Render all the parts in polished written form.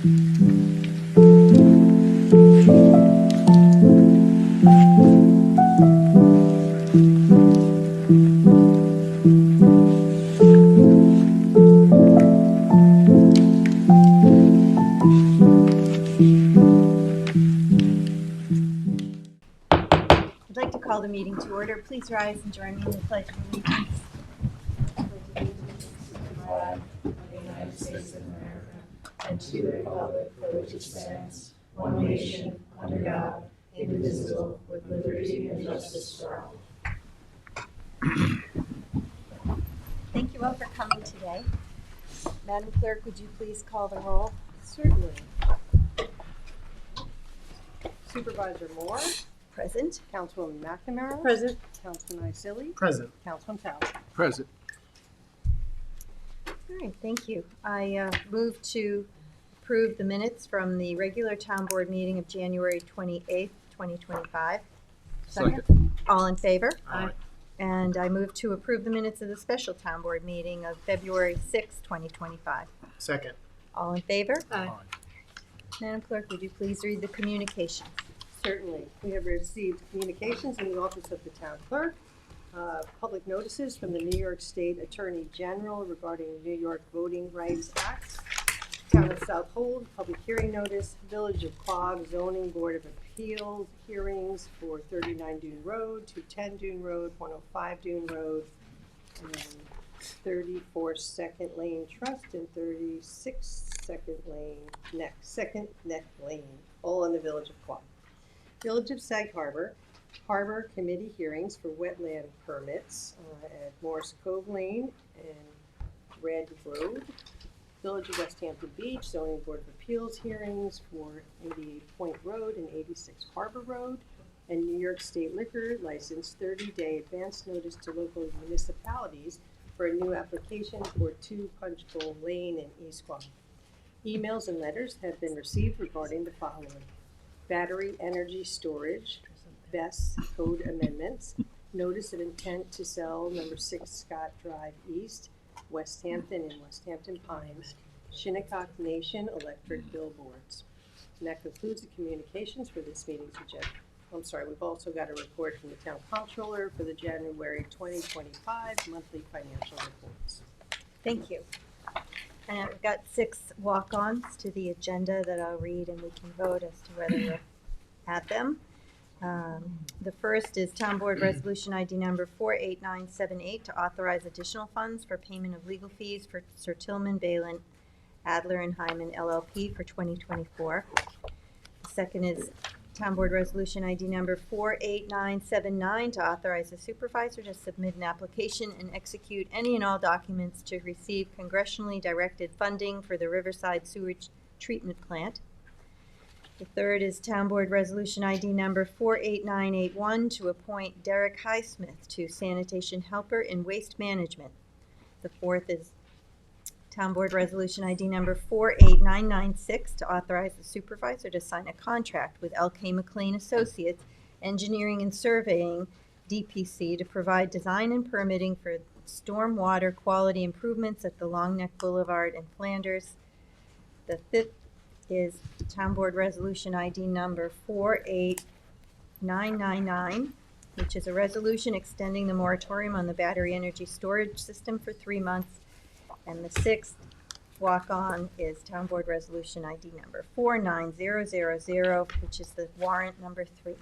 I'd like to call the meeting to order. Please rise and join me in the Pledge of Allegiance. United States of America, and to the republic for which it stands, one nation, under God, indivisible, with liberty and justice for all. Thank you all for coming today. Madam Clerk, would you please call the roll? Certainly. Supervisor Moore. Present. Councilwoman McNamara. Present. Councilman Isili. Present. Councilman Powell. Present. All right, thank you. I move to approve the minutes from the regular town board meeting of January 28th, 2025. Second. All in favor? Aye. And I move to approve the minutes of the special town board meeting of February 6th, 2025. Second. All in favor? Aye. Madam Clerk, would you please read the communications? Certainly. We have received communications in the office of the town clerk, public notices from the New York State Attorney General regarding the New York Voting Rights Act, Town of South Hold, public hearing notice, Village of Quogue Zoning Board of Appeals hearings for 39 Dune Road, 210 Dune Road, 105 Dune Road, and 34 Second Lane Trust and 36 Second Neck Lane, all in the Village of Quogue. Village of Sag Harbor, Harbor Committee hearings for wetland permits at Morris Cove Lane and Red Road. Village of West Hampton Beach, Zoning Board of Appeals hearings for 88 Point Road and 86 Harbor Road. And New York State Liquor License 30-day advance notice to local municipalities for a new application for 2 Punch Bowl Lane in East Quogue. Emails and letters have been received regarding the following: battery energy storage, BES code amendments, notice of intent to sell number 6 Scott Drive East, West Hampton and West Hampton Pines, Shinnecock Nation electric billboards. And that concludes the communications for this meeting's agenda. I'm sorry, we've also got a report from the town comptroller for the January 2025 monthly financial reports. Thank you. And we've got 6 walk-ons to the agenda that I'll read and we can vote as to whether we'll add them. The first is Town Board Resolution ID number 48978 to authorize additional funds for payment of legal fees for Sir Tillman Balin, Adler and Hyman LLP for 2024. The second is Town Board Resolution ID number 48979 to authorize the supervisor to submit an application and execute any and all documents to receive congressionally directed funding for the Riverside Sewage Treatment Plant. The third is Town Board Resolution ID number 48981 to appoint Derek Highsmith to Sanitation Helper in Waste Management. The fourth is Town Board Resolution ID number 48996 to authorize the supervisor to sign a contract with L.K. McLean Associates Engineering and Surveying, DPC, to provide design and permitting for stormwater quality improvements at the Long Neck Boulevard in Flanders. The fifth is Town Board Resolution ID number 48999, which is a resolution extending the moratorium on the battery energy storage system for 3 months. And the sixth walk-on is Town Board Resolution ID number 49000, which is the warrant number 3.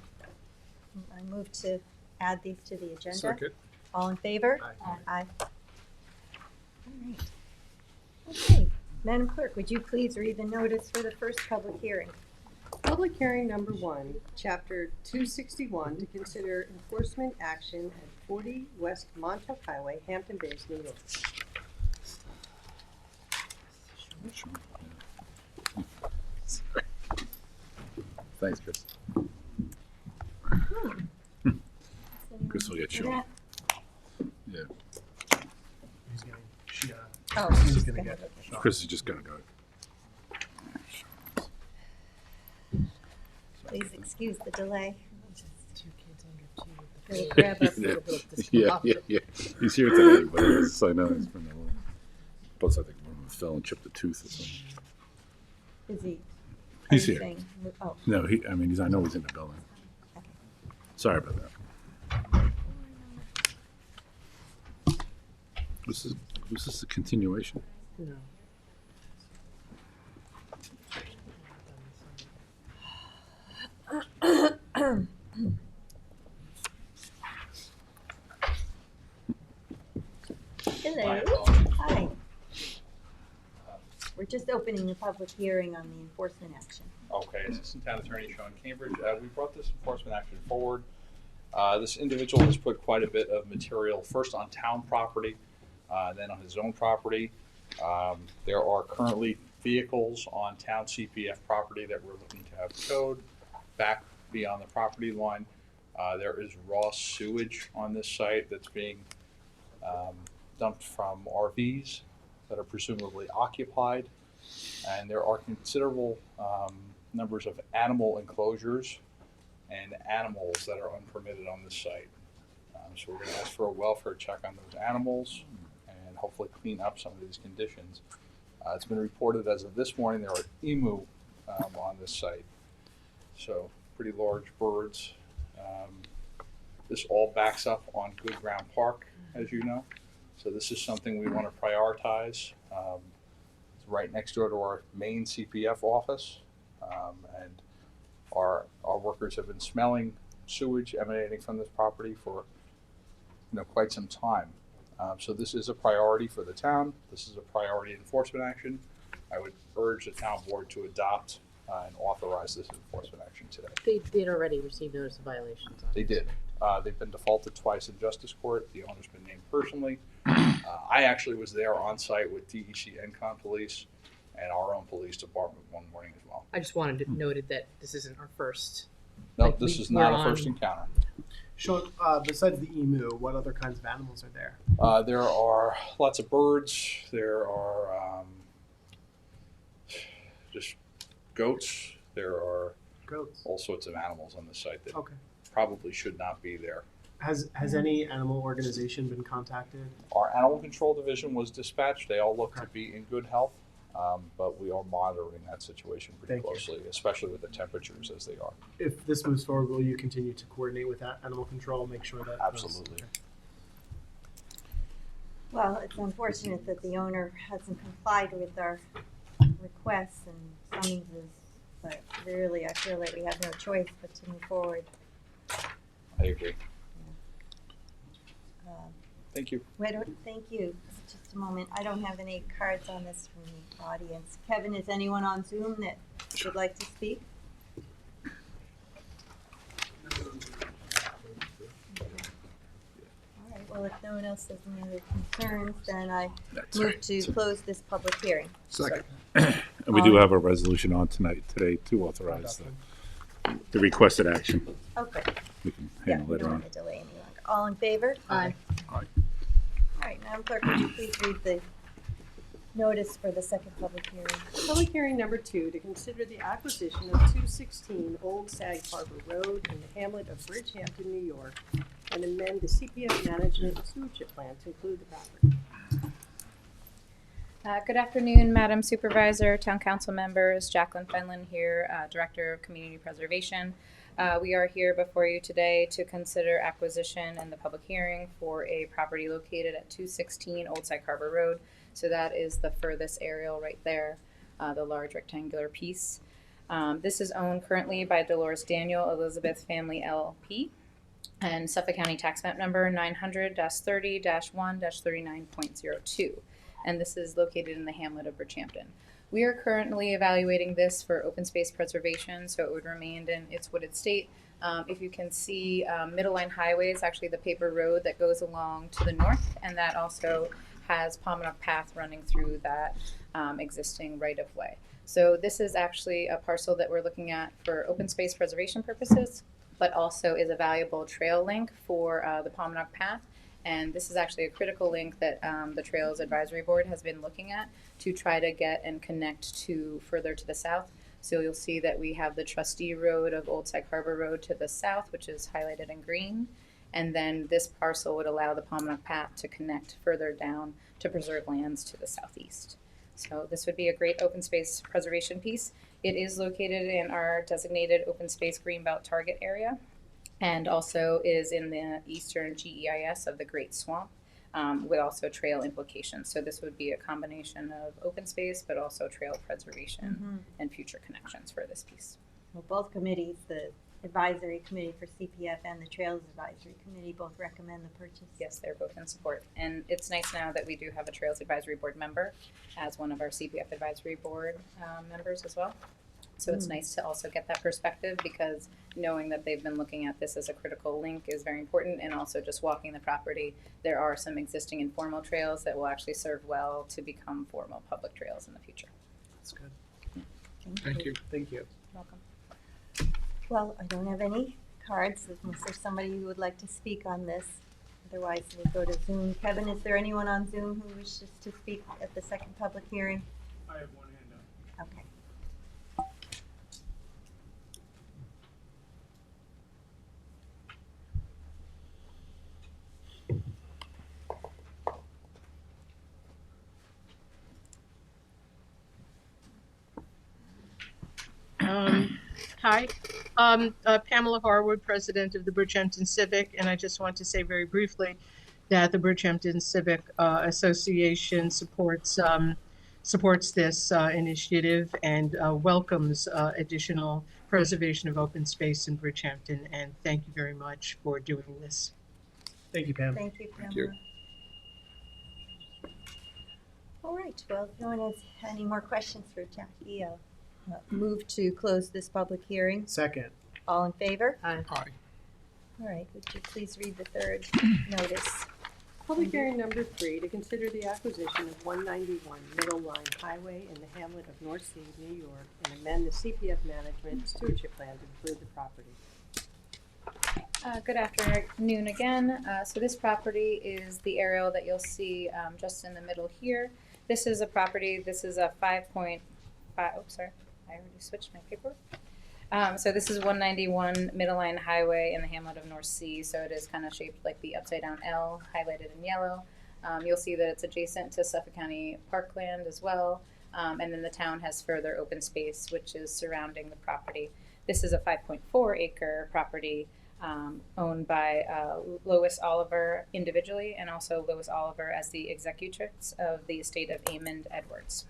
I move to add these to the agenda. Second. All in favor? Aye. Aye. All right. Okay. Madam Clerk, would you please read the notice for the first public hearing? Public hearing number 1, Chapter 261, to consider enforcement action at 40 West Montauk Highway, Hampton Bays, New York. Thanks, Chris. Chris will get shown. Yeah. He's getting, Oh, Christine's she's gonna gonna get go. shot. Chris is just gonna go. Please excuse the delay. 2 kids under 2 with the We'll grab us. Yeah. He's here today, but so I know he's been a little. Plus, I think one of them fell and chipped a tooth or something. Is he? He's are you here. saying- Oh, No, I know he's in the building. okay. Sorry about that. Was this a continuation? No. Hello. Hi. We're just opening the public hearing on the enforcement action. Okay, Assistant Town Attorney Sean Cambridge. We brought this enforcement action forward. This individual has put quite a bit of material, first on town property, then on his own property. There are currently vehicles on town CPF property that we're looking to have towed back beyond the property line. There is raw sewage on this site that's being dumped from RVs that are presumably occupied. And there are considerable numbers of animal enclosures and animals that are unpermitted on this site. So we're going to ask for a welfare check on those animals and hopefully clean up some of these conditions. It's been reported as of this morning there are emu on this site. So pretty large birds. This all backs up on Good Ground Park, as you know. So this is something we want to prioritize. It's right next door to our main CPF office. And our workers have been smelling sewage emanating from this property for quite some time. So this is a priority for the town. This is a priority enforcement action. I would urge the town board to adopt and authorize this enforcement action today. They did already receive notice of violations. They did. They've been defaulted twice in justice court. The owner's been named personally. I actually was there on site with DEC ENCON police and our own police department one morning as well. I just wanted to noted that this isn't our first. No, Like, this we- is not we're a first on- encounter. Sean, besides the emu, what other kinds of animals are there? There are lots of birds. There are just goats. There are Goats. all sorts of animals on the site that Okay. probably should not be there. Has any animal organization been contacted? Our animal control division was dispatched. They all look to be in good health, but we are monitoring that situation pretty Thank you. closely, especially with the temperatures as they are. If this moves forward, will you continue to coordinate with that animal control, make sure that Absolutely. Well, it's unfortunate that the owner hasn't complied with our requests and summonses, but really, I feel like we have no choice but to move forward. I agree. Um, Thank you. Thank you. Just a moment. I don't have any cards on this from the audience. Kevin, is anyone on Zoom that would like to speak? All right, well, if no one else has any other concerns, then I That's move right. to close this public hearing. Second. And we do have a resolution on today to authorize the requested action. Okay. We can Yeah, handle we later don't on. want to delay any longer. All in favor? Aye. All right, Madam Clerk, would you please read the notice for the second public hearing? Public hearing number 2, to consider the acquisition of 216 Old Sag Harbor Road in the hamlet of Bridgehampton, New York, and amend the CPF management and stewardship plan to include the property. Good afternoon, Madam Supervisor, Town Council members. Jacqueline Fenlon here, Director of Community Preservation. We are here before you today to consider acquisition and the public hearing for a property located at 216 Old Sag Harbor Road. So that is the furthest aerial right there, the large rectangular piece. This is owned currently by Dolores Daniel Elizabeth Family LP and Suffolk County Tax Map Number 900-30-1-39.02. And this is located in the hamlet of Bridgehampton. We are currently evaluating this for open space preservation, so it would remain in its wooded state. If you can see, Middle Line Highway is actually the paper road that goes along to the north, and that also has Pominock Path running through that existing right-of-way. So this is actually a parcel that we're looking at for open space preservation purposes, but also is a valuable trail link for the Pominock Path. And this is actually a critical link that the Trails Advisory Board has been looking at to try to get and connect to further to the south. So you'll see that we have the trustee road of Old Sag Harbor Road to the south, which is highlighted in green. And then this parcel would allow the Pominock Path to connect further down to preserve lands to the southeast. So this would be a great open space preservation piece. It is located in our designated open space greenbelt target area and also is in the eastern GEIS of the Great Swamp, with also trail implications. So this would be a combination of open space, but also trail preservation and future connections for this piece. Well, both committees, the advisory committee for CPF and the Trails Advisory Committee, both recommend the purchase. Yes, they're both in support. And it's nice now that we do have a Trails Advisory Board member as one of our CPF Advisory Board members as well. So it's nice to also get that perspective, because knowing that they've been looking at this as a critical link is very important. And also just walking the property, there are some existing informal trails that will actually serve well to become formal public trails in the future. That's good. Thank you. Thank you. Welcome. Well, I don't have any cards unless there's somebody who would like to speak on this. Otherwise, we'll go to Zoom. Kevin, is there anyone on Zoom who wishes to speak at the second public hearing? I have one hand up. Okay. Hi, Pamela Harwood, President of the Bridgehampton Civic, and I just want to say very briefly that the Bridgehampton Civic Association supports this initiative and welcomes additional preservation of open space in Bridgehampton, and thank you very much for doing this. Thank you, Pam. Thank you, Pamela. Thank you. All right, well, if no one has any more questions for Jackie, I'll move to close this public hearing. Second. All in favor? Aye. All right, would you please read the third notice? Public hearing number 3, to consider the acquisition of 191 Middle Line Highway in the hamlet of North Sea, New York, and amend the CPF management stewardship plan to include the property. Good afternoon again. So this property is the aerial that you'll see just in the middle here. This is a property, this is a 5.5, oh, sorry, I already switched my paper. So this is 191 Middle Line Highway in the hamlet of North Sea. So it is kind of shaped like the upside down L, highlighted in yellow. You'll see that it's adjacent to Suffolk County Parkland as well. And then the town has further open space, which is surrounding the property. This is a 5.4 acre property owned by Lois Oliver individually, and also Lois Oliver as the executrix of the estate of Amond Edwards.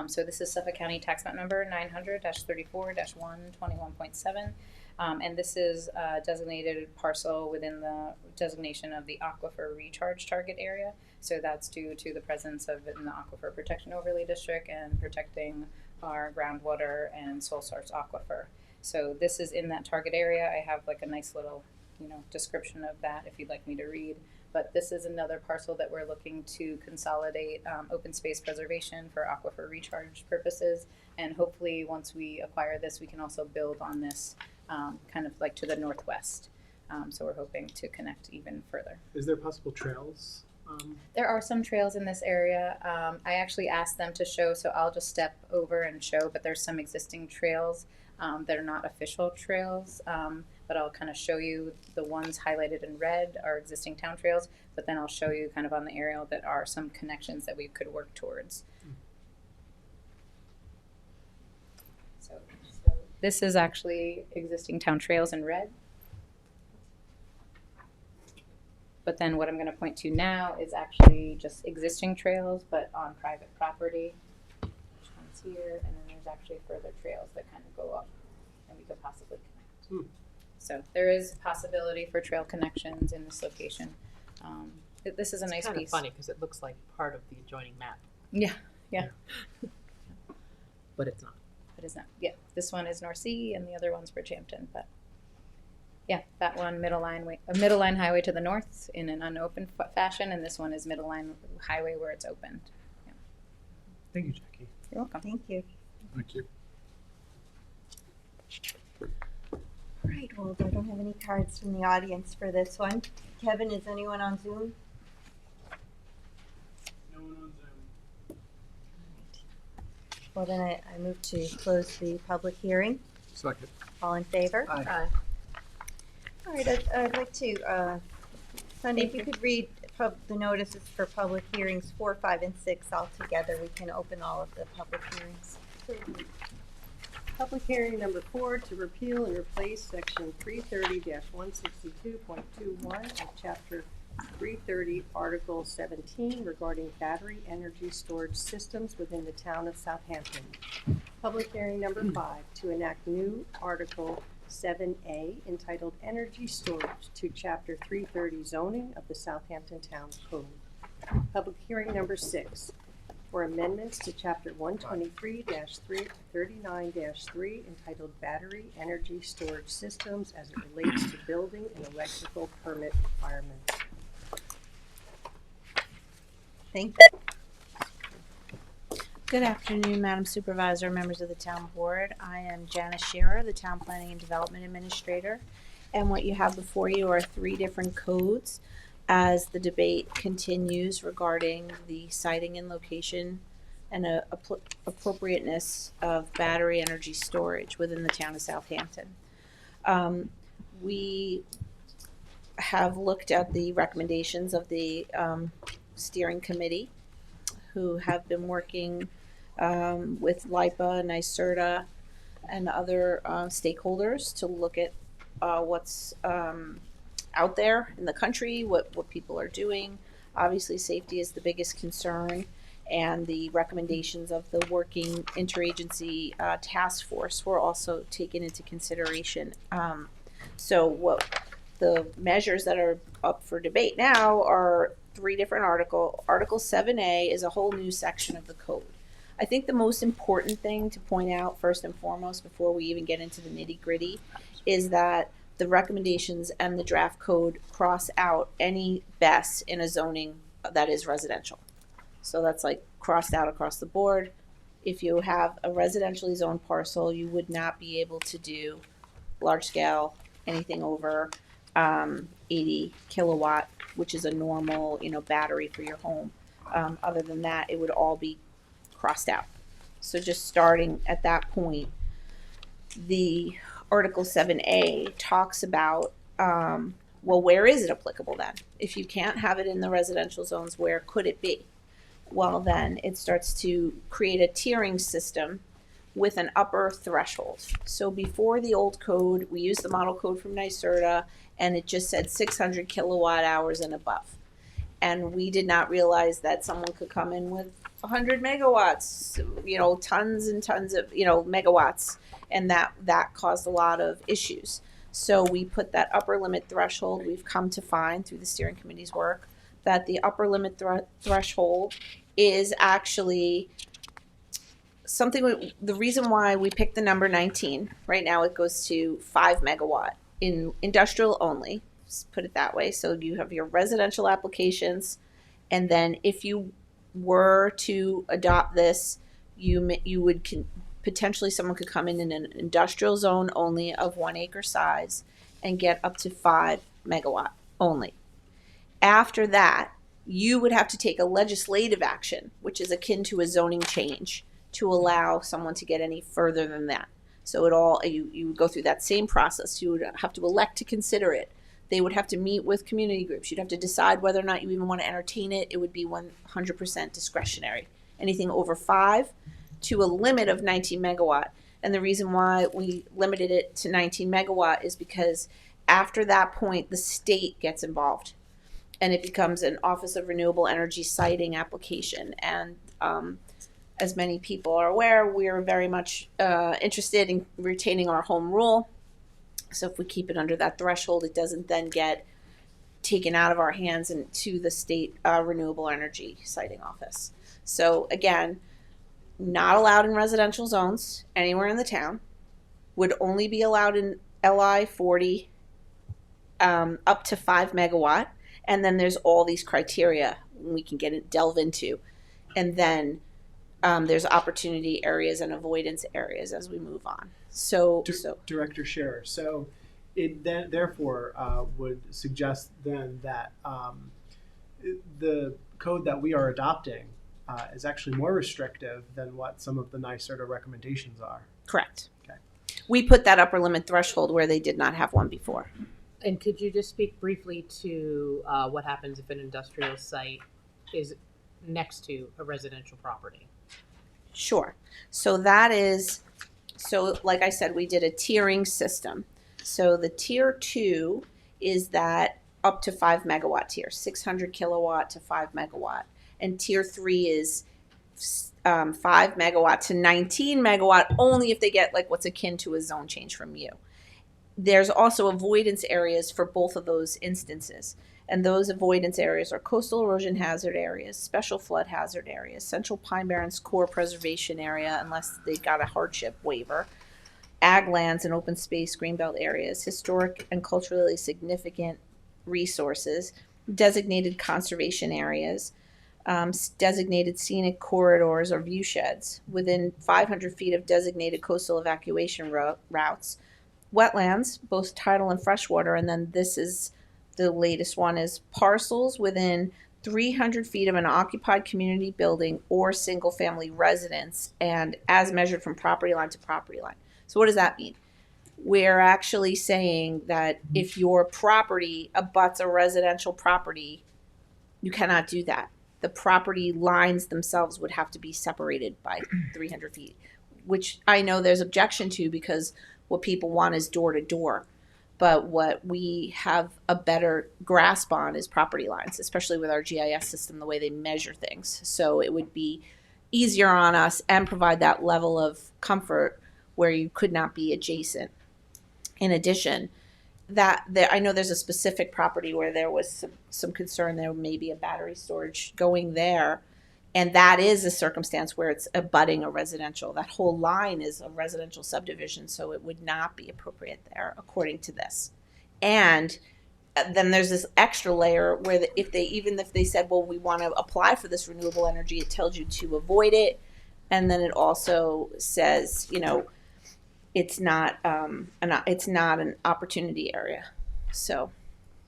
So this is Suffolk County Tax Map Number 900-34-121.7, and this is a designated parcel within the designation of the Aquifer Recharge Target Area. So that's due to the presence of it in the Aquifer Protection Overlay District and protecting our groundwater and sole source aquifer. So this is in that target area. I have like a nice little, description of that if you'd like me to read. But this is another parcel that we're looking to consolidate open space preservation for aquifer recharge purposes. And hopefully once we acquire this, we can also build on this kind of like to the northwest. So we're hoping to connect even further. Is there possible trails? There are some trails in this area. I actually asked them to show, so I'll just step over and show, but there's some existing trails that are not official trails. But I'll kind of show you the ones highlighted in red are existing town trails, but then I'll show you kind of on the aerial that are some connections that we could work towards. So this is actually existing town trails in red. But then what I'm going to point to now is actually just existing trails, but on private property. Which one's here, and then there's actually further trails that kind of go up, and we could possibly connect. So there is possibility for trail connections in this location. This is a nice piece. It's kind of funny because it looks like part of the adjoining map, Yeah, but it's not. but it's not. Yeah, this one is North Sea, and the other one's Bridgehampton. But yeah, that one middle line highway to the north in an unopened fashion, and this one is middle line highway where it's opened. Yeah. Thank you, Jackie. You're welcome. Thank you. Thank you. All right, well, I don't have any cards from the audience for this one. Kevin, is anyone on Zoom? No one on Zoom. Well, then I move to close the public hearing. Second. All in favor? Aye. All right, I'd like to, Sunday, if you could read the notices for public hearings 4, 5, and 6 all together. We can open all of the public hearings. Public hearing number 4 to repeal and replace section 330-162.21 of chapter 330, article 17 regarding battery energy storage systems within the town of Southampton. Public hearing number 5 to enact new article 7A entitled Energy Storage to chapter 330 zoning of the Southampton Town Code. Public hearing number 6 for amendments to chapter 123-39-3 entitled Battery Energy Storage Systems as it relates to building and electrical permit requirements. Thank Good afternoon, Madam Supervisor, members of the Town Board. I am Janice Shearer, the Town Planning and Development Administrator. And what you have before you are 3 different codes as the debate continues regarding the siting and location and appropriateness of battery energy storage within the town of Southampton. We have looked at the recommendations of the steering committee, who have been working with LIPA, NYSERDA, and other stakeholders to look at what's out there in the country, what people are doing. Obviously, safety is the biggest concern, and the recommendations of the working interagency task force were also taken into consideration. So what the measures that are up for debate now are 3 different articles. Article 7A is a whole new section of the code. I think the most important thing to point out first and foremost before we even get into the nitty-gritty is that the recommendations and the draft code cross out any BESS in a zoning that is residential. So that's like crossed out across the board. If you have a residentially zoned parcel, you would not be able to do large scale, anything over 80 kilowatt, which is a normal, battery for your home. Other than that, it would all be crossed out. So just starting at that point, the Article 7A talks about, well, where is it applicable then? If you can't have it in the residential zones, where could it be? Well, then it starts to create a tiering system with an upper threshold. So before the old code, we used the model code from NYSERDA, and it just said 600 kilowatt hours and above. And we did not realize that someone could come in with 100 megawatts, tons and tons of, megawatts, and that caused a lot of issues. So we put that upper limit threshold. We've come to find through the steering committee's work that the upper limit threshold is actually something. The reason why we picked the number 19, right now it goes to 5 megawatt in industrial only, let's put it that way. So you have your residential applications, and then if you were to adopt this, you would potentially someone could come in an industrial zone only of 1 acre size and get up to 5 megawatt only. After that, you would have to take a legislative action, which is akin to a zoning change, to allow someone to get any further than that. So you would go through that same process. You would have to elect to consider it. They would have to meet with community groups. You'd have to decide whether or not you even want to entertain it. It would be 100% discretionary. Anything over 5 to a limit of 19 megawatt. And the reason why we limited it to 19 megawatt is because after that point, the state gets involved, and it becomes an Office of Renewable Energy siting application. And as many people are aware, we are very much interested in retaining our home rule. So if we keep it under that threshold, it doesn't then get taken out of our hands and to the state renewable energy siting office. So again, not allowed in residential zones anywhere in the town, would only be allowed in LI 40 up to 5 megawatt. And then there's all these criteria we can delve into. And then there's opportunity areas and avoidance areas as we move on. So Director Scherer, so it then therefore would suggest then that the code that we are adopting is actually more restrictive than what some of the NYSERDA recommendations are. correct. Okay. We put that upper limit threshold where they did not have one before. And could you just speak briefly to what happens if an industrial site is next to a residential property? Sure. So that is so like I said, we did a tiering system. So the tier 2 is that up to 5 megawatt tier, 600 kilowatt to 5 megawatt. And tier 3 is 5 megawatt to 19 megawatt, only if they get like what's akin to a zone change from you. There's also avoidance areas for both of those instances. And those avoidance areas are coastal erosion hazard areas, special flood hazard areas, Central Pine Barrens Core Preservation Area, unless they got a hardship waiver, ag lands and open space greenbelt areas, historic and culturally significant resources, designated conservation areas, designated scenic corridors or view sheds within 500 feet of designated coastal evacuation routes, wetlands, both tidal and freshwater, and then this is the latest one is parcels within 300 feet of an occupied community building or single family residence and as measured from property line to property line. So what does that mean? We're actually saying that if your property abuts a residential property, you cannot do that. The property lines themselves would have to be separated by 300 feet, which I know there's objection to because what people want is door to door. But what we have a better grasp on is property lines, especially with our GIS system, the way they measure things. So it would be easier on us and provide that level of comfort where you could not be adjacent. In addition, I know there's a specific property where there was some concern there may be a battery storage going there. And that is a circumstance where it's abutting a residential. That whole line is a residential subdivision, so it would not be appropriate there, according to this. And then there's this extra layer where if they said, well, we want to apply for this renewable energy, it tells you to avoid it. And then it also says, it's not an opportunity area. So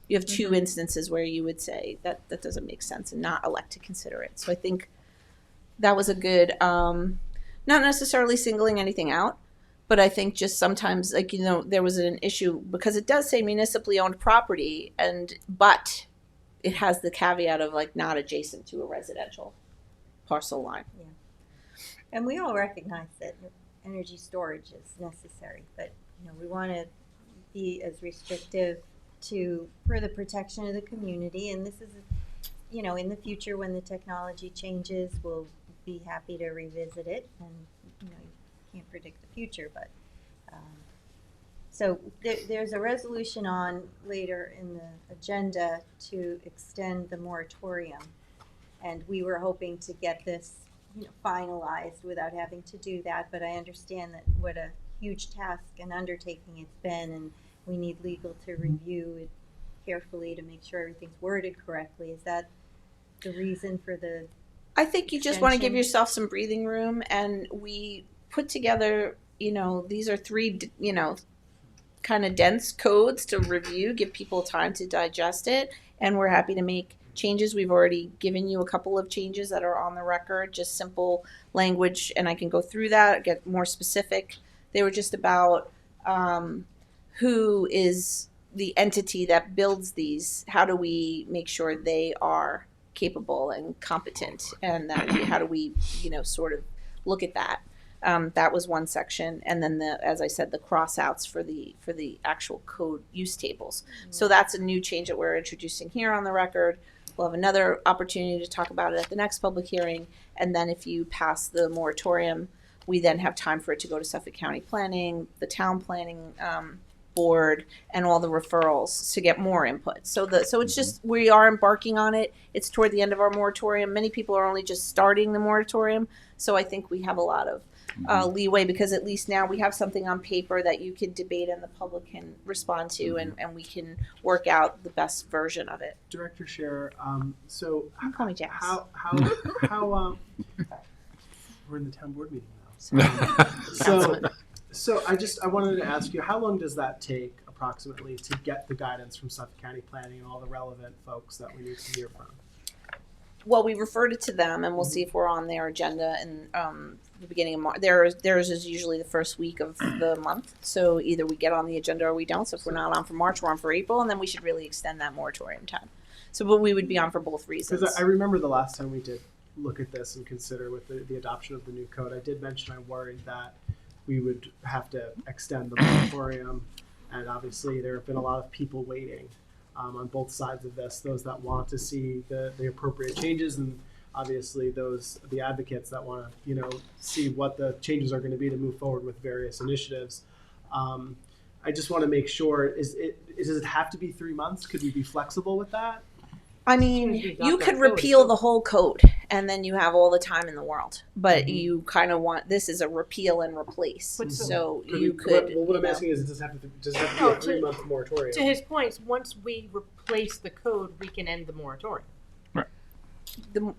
you have two instances where you would say that doesn't make sense and not elect to consider it. So I think that was a good, not necessarily singling anything out, but I think just sometimes there was an issue because it does say municipally owned property but it has the caveat of not adjacent to a residential parcel line. Yeah. And we all recognize that energy storage is necessary, but we want to be as restrictive for the protection of the community. And this is, in the future when the technology changes, we'll be happy to revisit it. And you can't predict the future, but so there's a resolution on later in the agenda to extend the moratorium, and we were hoping to get this finalized without having to do that, but I understand that what a huge task and undertaking it's been, and we need legal to review it carefully to make sure everything's worded correctly. Is that the reason for the I think you just want to give yourself some breathing room, and we put together, these are 3, kind of dense codes to review, give people time to digest it, and we're happy to make changes. We've already given you a couple of changes that are on the record, just simple language, and I can go through that, get more specific. They were just about who is the entity that builds these, how do we make sure they are capable and competent, and how do we, sort of look at that. That was one section, and then as I said, the crossouts for the actual code use tables. Mm-hmm. So that's a new change that we're introducing here on the record. We'll have another opportunity to talk about it at the next public hearing, and then if you pass the moratorium, we then have time for it to go to Suffolk County Planning, the Town Planning Board, and all the referrals to get more input. So it's just, we are embarking on it. It's toward the end of our moratorium. Many people are only just starting the moratorium, so I think we have a lot of leeway, because at least now we have something on paper that you can debate and the public can respond to, and we can work out the best version of it. Director Scherer, so You can call me Jazz. how we're in the town board meeting now. So I wanted to ask you, how long does that take approximately to get the guidance from Suffolk County Planning and all the relevant folks that we need to hear from? Well, we referred it to them, and we'll see if we're on their agenda in the beginning of March. Theirs is usually the first week of the month, so either we get on the agenda or we don't. So if we're not on for March, we're on for April, and then we should really extend that moratorium time. So, but we would be on for both reasons. Because I remember the last time we did look at this and consider with the adoption of the new code, I did mention I worried that we would have to extend the moratorium. And obviously, there have been a lot of people waiting on both sides of this, those that want to see the appropriate changes, and obviously the advocates that want to, see what the changes are going to be to move forward with various initiatives. I just want to make sure, does it have to be 3 months? Could we be flexible with that? I As soon as mean, we adopt you that could code, repeal so- the whole code and then you have all the time in the world. But you kind of want, this is a repeal and replace. But So Could you we- could. Well, what I'm you know, asking is, does it have to be No, a 3-month moratorium? To his point, once we replace the code, we can end the moratorium.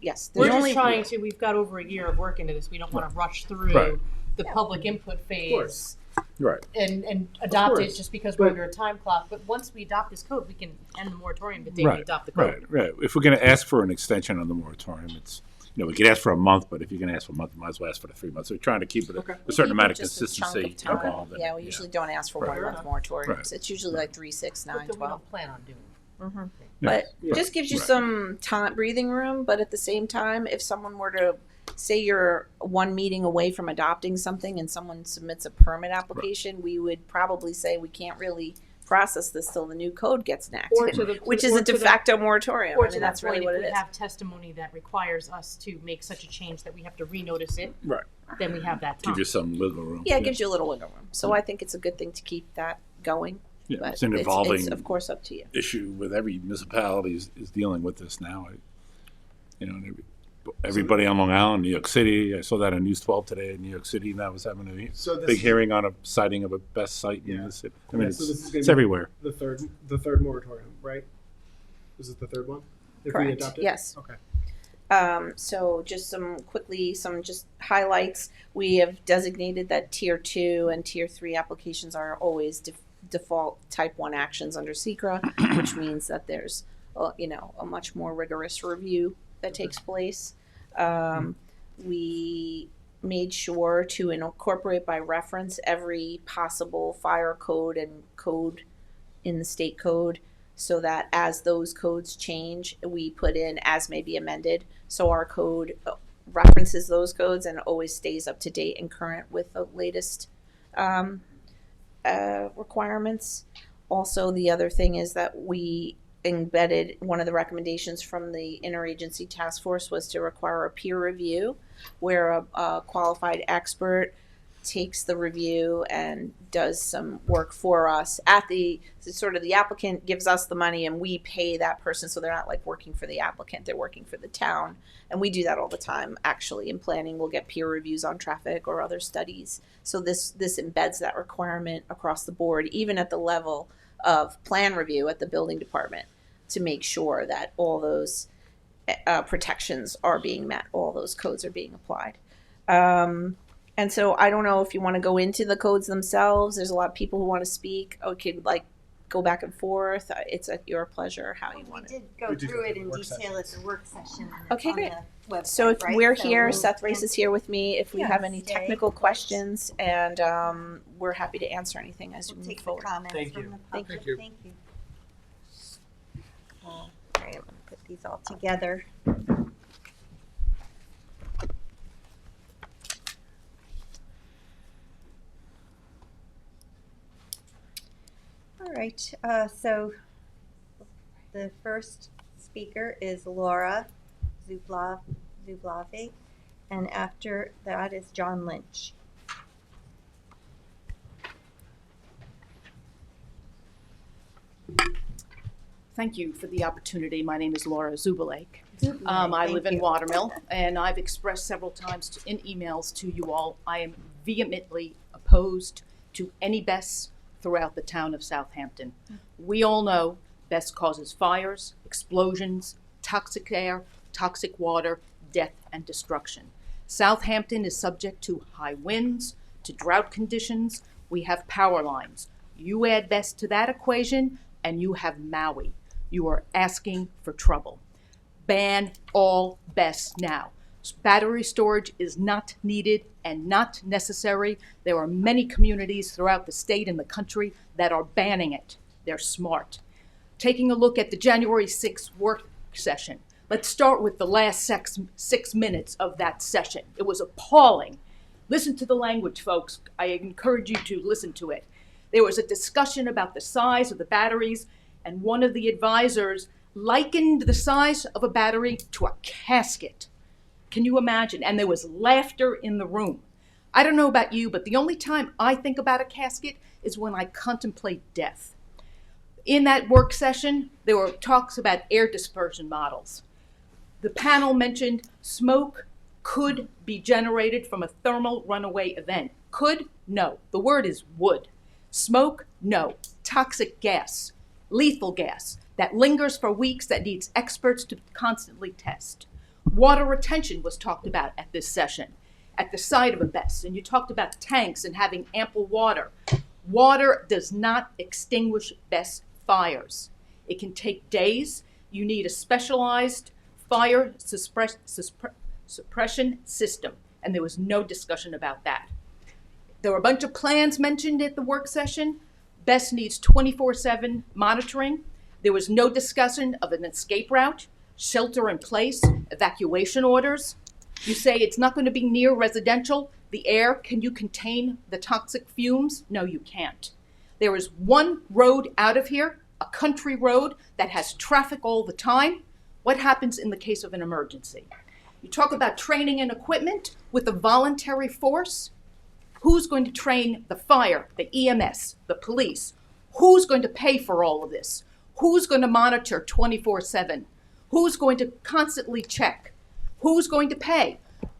yes. We're There's just only, trying to, we've got over a year of work into this. We don't want to rush through Right. the public input course. phase Right. and adopt it course. just because we're But- under a time clock. But once we adopt this code, we can end the moratorium the day we Right. adopt the code. Right. If we're going to ask for an extension on the moratorium, it's, we could ask for a month, but if you're going to ask for a month, you might as well ask for the 3 months. So we're trying to keep it Okay. a certain keep amount it of just a chunk consistency of time. involved. in it. Yeah, we usually don't ask for Right. 1 month moratoriums. Right. It's usually like 3, 6, 9, But we 12. don't plan on doing it. But Yeah. just gives you Right. some time, breathing room. But at the same time, if someone were to say you're one meeting away from adopting something and someone submits a permit application, we would probably say we can't really process this till the new code gets enacted, Or to the- which is or a to de the- facto moratorium. Or I to mean, that that's really point, what if it we is. have testimony that requires us to make such a change that we have to renotice it, Right. then we have that time. Give you some wiggle room. Yeah, it gives you a little wiggle room. So I think it's a good thing to keep that going. Yeah, But it's an evolving it's of course up to you. issue with every municipality is dealing with this now. And everybody on Long Island, New York City. I saw that on News 12 today. New York City now was having a So this big is- hearing on a sighting of a best site in Yeah. the city. I mean, Okay, so this is gonna it's be- everywhere. The third moratorium, right? Is it the third one? If we Correct. adopt it? Yes. Okay. So just some just highlights. We have designated that tier 2 and tier 3 applications are always default type 1 actions under SECRA, which means that there's a much more rigorous review that takes place. We made sure to incorporate by reference every possible fire code and code in the state code, so that as those codes change, we put in as may be amended. So our code references those codes and always stays up to date and current with the latest requirements. Also, the other thing is that we embedded one of the recommendations from the interagency task force was to require a peer review where a qualified expert takes the review and does some work for us at the applicant gives us the money and we pay that person, so they're not like working for the applicant, they're working for the town. And we do that all the time. Actually, in planning, we'll get peer reviews on traffic or other studies. So this embeds that requirement across the board, even at the level of plan review at the building department, to make sure that all those protections are being met, all those codes are being applied. And so I don't know if you want to go into the codes themselves. There's a lot of people who want to speak. I could go back and forth. It's at your pleasure how you We want it. did go We did through go it through in work detail at the work session. And Okay, it's on great. the website, So if right? we're So here, we'll- Seth Race is here with me. If we Yeah, have any stay. technical questions, and we're happy to answer anything as we We'll move take the forward. comments Thank from you. the Thank public. you. Thank you. All right, I'm gonna put these all together. All right, so the first speaker is Laura Zublave, and after that is John Lynch. Thank you for the opportunity. My name is Laura Zubalake. I Thank live in you. Watermill, and I've expressed several times in emails to you all, I am vehemently opposed to any BES throughout the town of Southampton. We all know BES causes fires, explosions, toxic air, toxic water, death, and destruction. Southampton is subject to high winds, to drought conditions. We have power lines. You add BES to that equation, and you have Maui. You are asking for trouble. Ban all BES now. Battery storage is not needed and not necessary. There are many communities throughout the state and the country that are banning it. They're smart. Taking a look at the January 6th work session, let's start with the last 6 minutes of that session. It was appalling. Listen to the language, folks. I encourage you to listen to it. There was a discussion about the size of the batteries, and one of the advisors likened the size of a battery to a casket. Can you imagine? And there was laughter in the room. I don't know about you, but the only time I think about a casket is when I contemplate death. In that work session, there were talks about air dispersion models. The panel mentioned smoke could be generated from a thermal runaway event. Could? No. The word is would. Smoke? No. Toxic gas, lethal gas that lingers for weeks that needs experts to constantly test. Water retention was talked about at this session at the site of a BESS, and you talked about tanks and having ample water. Water does not extinguish BESS fires. It can take days. You need a specialized fire suppression system, and there was no discussion about that. There were a bunch of plans mentioned at the work session. BESS needs 24/7 monitoring. There was no discussion of an escape route, shelter in place, evacuation orders. You say it's not going to be near residential. The air, can you contain the toxic fumes? No, you can't. There is one road out of here, a country road that has traffic all the time. What happens in the case of an emergency? You talk about training and equipment with a voluntary force. Who's going to train the fire, the EMS, the police? Who's going to pay for all of this? Who's going to monitor 24/7? Who's going to constantly check? Who's going to pay?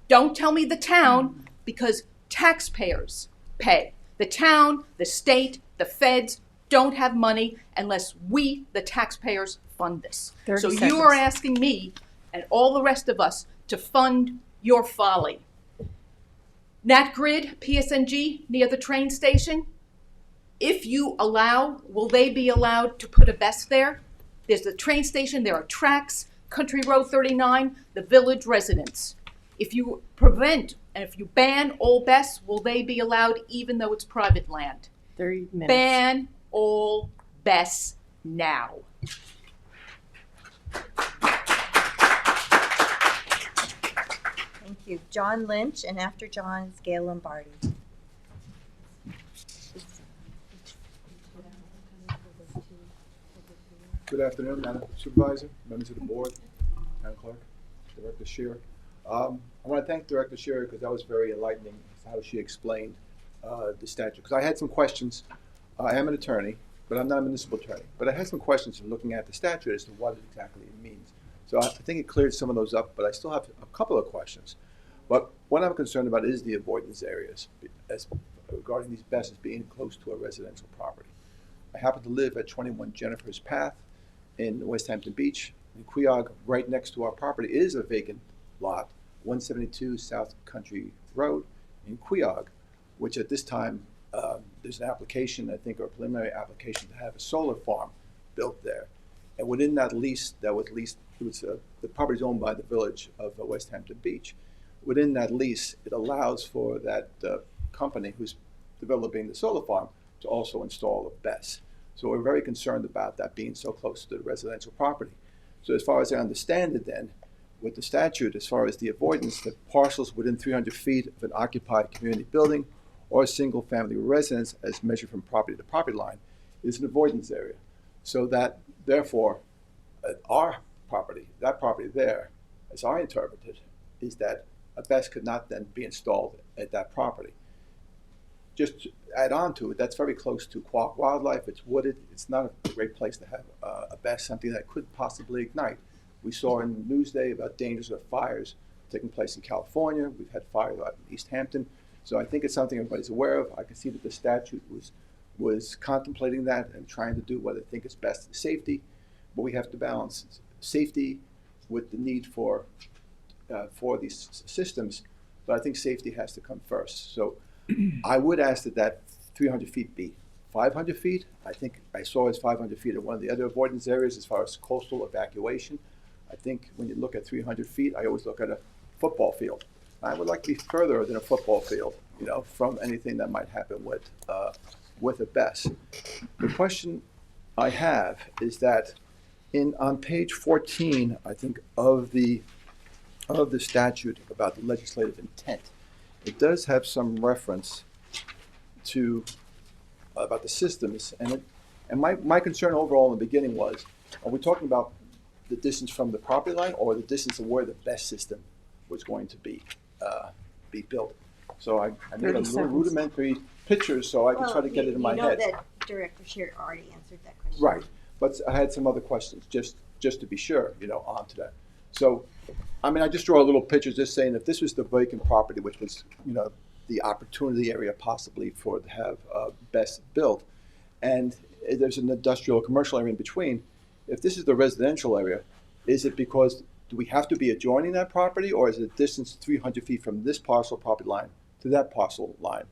Don't tell me the town, because taxpayers pay. The town, the state, the feds don't have money unless we, the taxpayers, fund this. 30 So seconds. you are asking me and all the rest of us to fund your folly. NatGrid, PSNG, near the train station, if you allow, will they be allowed to put a BESS there? There's the train station, there are tracks, Country Road 39, the village residents. If you prevent and if you ban all BESS, will they be allowed even though it's private land? 30 minutes. Ban all BESS now. Thank you. John Lynch, and after John is Gail Lombardi. Good afternoon, Madam Supervisor, members of the board, Madam Clerk, Director Shearer. I want to thank Director Shearer because that was very enlightening as to how she explained the statute. Because I had some questions. I am an attorney, but I'm not a municipal attorney. But I had some questions from looking at the statute as to what exactly it means. So I think it cleared some of those up, but I still have a couple of questions. But what I'm concerned about is the avoidance areas as regarding these BESS being close to a residential property. I happen to live at 21 Jennifer's Path in West Hampton Beach. In Queog, right next to our property, is a vacant lot, 172 South Country Road in Queog, which at this time, there's an application, I think, or a preliminary application to have a solar farm built there. And within that lease, that was leased, it was, the property is owned by the village of West Hampton Beach. Within that lease, it allows for that company who's developing the solar farm to also install a BESS. So we're very concerned about that being so close to the residential property. So as far as I understand it then, with the statute, as far as the avoidance, the parcels within 300 feet of an occupied community building or a single-family residence as measured from property to property line is an avoidance area. So that, therefore, our property, that property there, as I interpret it, is that a BESS could not then be installed at that property. Just to add on to it, that's very close to Quogue Wildlife. It's wooded. It's not a great place to have a BESS, something that could possibly ignite. We saw in Newsday about dangers of fires taking place in California. We've had fires out in East Hampton. So I think it's something everybody's aware of. I can see that the statute was contemplating that and trying to do what I think is best for safety. But we have to balance safety with the need for these systems. But I think safety has to come first. So I would ask that 300 feet be 500 feet. I think I saw as 500 feet in one of the other avoidance areas as far as coastal evacuation. I think when you look at 300 feet, I always look at a football field. I would like to be further than a football field, from anything that might happen with a BESS. The question I have is that on page 14, I think, of the statute about the legislative intent, it does have some reference to, about the systems, and my concern overall in the beginning was, are we talking about the distance from the property line or the distance of where the best system was going to be built? So I made a 30 little seconds. rudimentary pictures so I could try to get it in my head. You know that Director Shear already answered that question. Right, but I had some other questions, just to be sure, onto that. So, I mean, I just draw a little picture, just saying if this was the vacant property, which was, the opportunity area possibly for to have best built, and there's an industrial commercial area in between, if this is the residential area, is it because, do we have to be adjoining that property, or is it a distance 300 feet from this parcel property line to that parcel line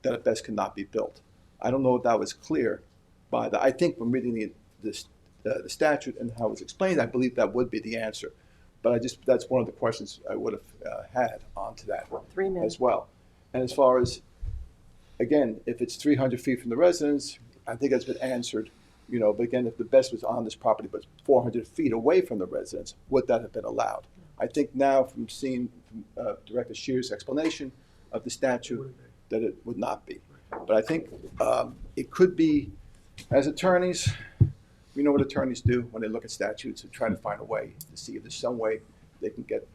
that at best cannot be built? I don't know if that was clear by I think from reading the statute and how it's explained, I believe that would be the answer. But that's one of the questions I would have had onto that 3 minutes. as well. And as far as, again, if it's 300 feet from the residence, I think that's been answered, but again, if the best was on this property but 400 feet away from the residence, would that have been allowed? I think now from seeing Director Shear's explanation of the statute, that it would not be. But I think it could be, as attorneys, we know what attorneys do when they look at statutes and try to find a way to see if there's some way they can get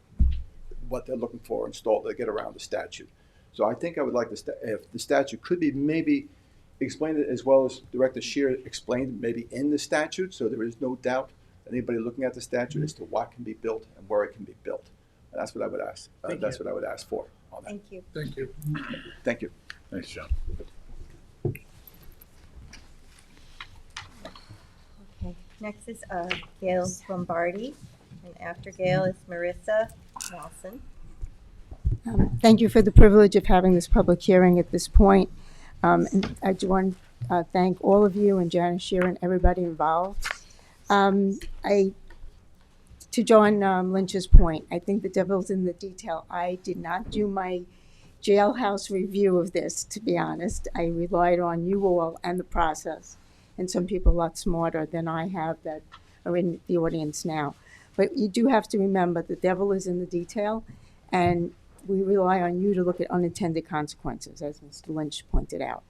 what they're looking for installed to get around the statute. So I think I would like if the statute could be maybe explained it as well as Director Shear explained maybe in the statute, so there is no doubt anybody looking at the statute as to what can be built and where it can be built. And that's what I would ask. That's what I would ask for on that. Thank you. Thank you. Thank you. Thanks, John. Okay, next is Gail Lombardi, and after Gail is Marissa Nelson. Thank you for the privilege of having this public hearing at this point. And I do want to thank all of you and Janice Shear and everybody involved. To John Lynch's point, I think the devil's in the detail. I did not do my jailhouse review of this, to be honest. I relied on you all and the process, and some people a lot smarter than I have that are in the audience now. But you do have to remember the devil is in the detail, and we rely on you to look at unintended consequences, as Mr. Lynch pointed out.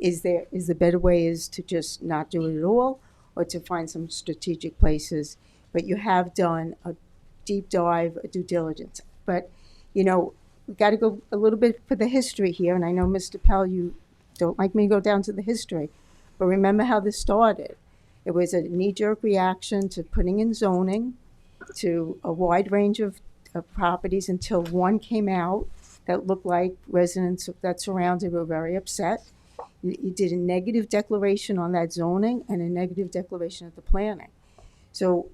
The better way is to just not do it at all, or to find some strategic places. But you have done a deep dive, a due diligence. But, we got to go a little bit for the history here, and I know, Mr. Pell, you don't like me to go down to the history, but remember how this started. It was a knee-jerk reaction to putting in zoning to a wide range of properties until one came out that looked like residents that surrounded were very upset. You did a negative declaration on that zoning and a negative declaration at the planning. So,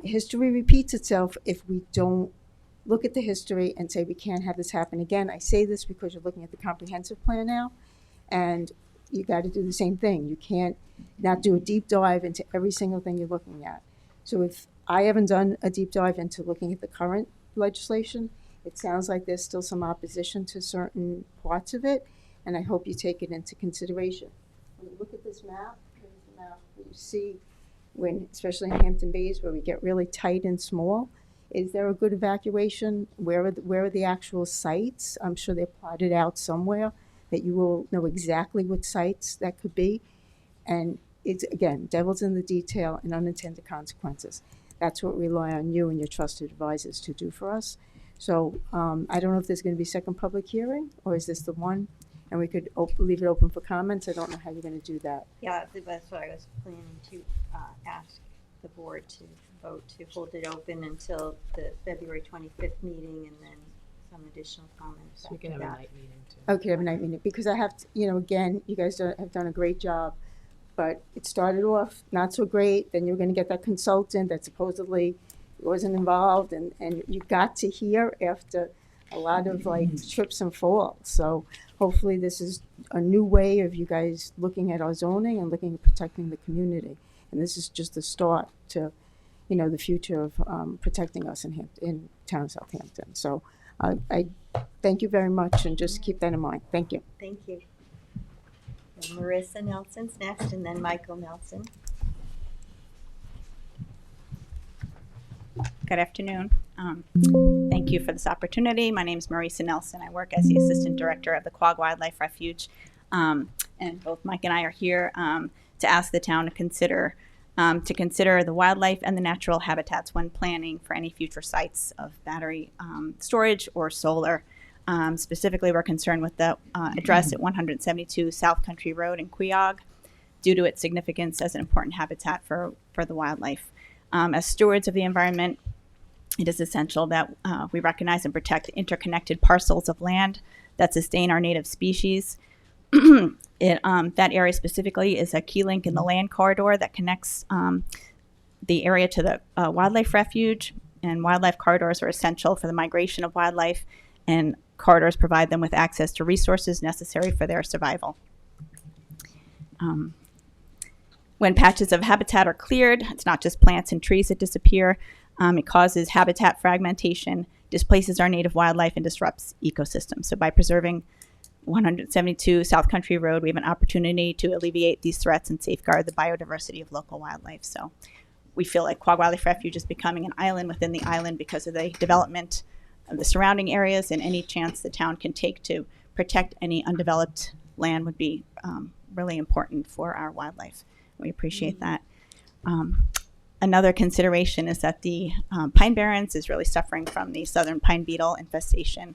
history repeats itself if we don't look at the history and say we can't have this happen again. I say this because you're looking at the comprehensive plan now, and you got to do the same thing. You can't not do a deep dive into every single thing you're looking at. So if I haven't done a deep dive into looking at the current legislation, it sounds like there's still some opposition to certain parts of it, and I hope you take it into consideration. When you look at this map, here's the map that you see when, especially in Hampton Bays, where we get really tight and small. Is there a good evacuation? Where are the actual sites? I'm sure they're plotted out somewhere that you will know exactly what sites that could be. And it's, again, devil's in the detail and unintended consequences. That's what we rely on you and your trusted advisors to do for us. So I don't know if there's going to be a second public hearing, or is this the one? And we could leave it open for comments. I don't know how you're going to do that. Yeah, that's what I was planning to ask the board to vote to hold it open until the February 25th meeting, and then some additional comments. So we can have after a that. night meeting too. Okay, have a night meeting, because I have to, again, you guys have done a great job, but it started off not so great. Then you're going to get that consultant that supposedly wasn't involved, and you got to hear after a lot of trips and falls. So hopefully this is a new way of you guys looking at our zoning and looking at protecting the community. And this is just the start to, the future of protecting us in town of Southampton. So I thank you very much, and just keep that in mind. Thank you. Thank you. And Marissa Nelson's next, and then Michael Nelson. Good afternoon. Thank Thank you for this opportunity. My name is Marisa Nelson. I work as the Assistant Director of the Quag Wildlife Refuge. And both Mike and I are here to ask the town to consider the wildlife and the natural habitats when planning for any future sites of battery storage or solar. Specifically, we're concerned with the address at 172 South Country Road in Queog due to its significance as an important habitat for the wildlife. As stewards of the environment, it is essential that we recognize and protect interconnected parcels of land that sustain our native species. That area specifically is a key link in the land corridor that connects the area to the wildlife refuge, and wildlife corridors are essential for the migration of wildlife, and corridors provide them with access to resources necessary for their survival. When patches of habitat are cleared, it's not just plants and trees that disappear. It causes habitat fragmentation, displaces our native wildlife, and disrupts ecosystems. So by preserving 172 South Country Road, we have an opportunity to alleviate these threats and safeguard the biodiversity of local wildlife. So we feel like Quag Wildlife Refuge is becoming an island within the island because of the development of the surrounding areas, and any chance the town can take to protect any undeveloped land would be really important for our wildlife. We appreciate that. Another consideration is that the Pine Barrens is really suffering from the southern pine beetle infestation.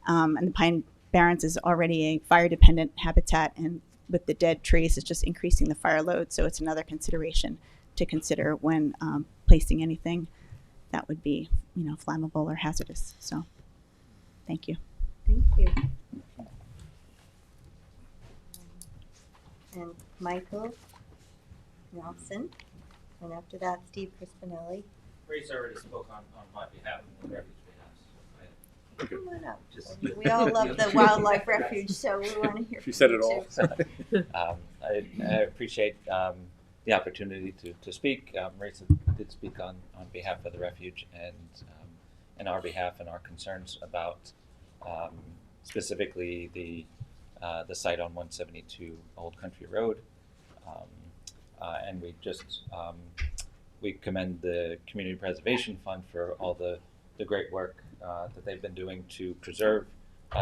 And the Pine Barrens is already a fire-dependent habitat, and with the dead trees, it's just increasing the fire load. So it's another consideration to consider when placing anything that would be, flammable or hazardous. So, thank you. Thank you. And Michael Nelson, and after that, Steve Crispinelli. Grace already spoke on my behalf and the refuge behalf. Come on up. We all love the wildlife refuge, so we want to hear. She said it all. I appreciate the opportunity to speak. Marisa did speak on behalf of the refuge and our behalf and our concerns about specifically the site on 172 Old Country Road. And we commend the Community Preservation Fund for all the great work that they've been doing to preserve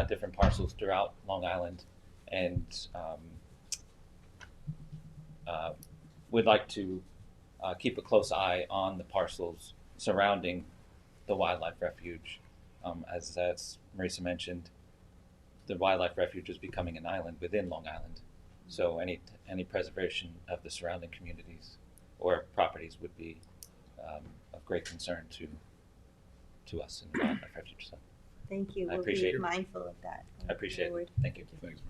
different parcels throughout Long Island, and would like to keep a close eye on the parcels surrounding the wildlife refuge. As Marisa mentioned, the wildlife refuge is becoming an island within Long Island. So any preservation of the surrounding communities or properties would be of great concern to us in the wildlife refuge. So Thank you. I We'll appreciate be it. mindful of that. I appreciate it. Thank you. Thanks.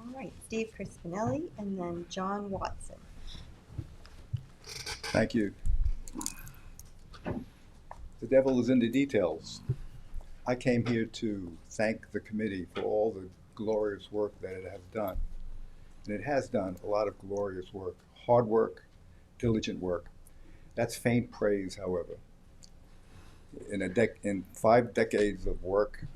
All right, Steve Crispinelli, and then John Watson. Thank you. The devil is in the details. I came here to thank the committee for all the glorious work that it has done. And it has done a lot of glorious work, hard work, diligent work. That's faint praise, however. In 5 decades of work,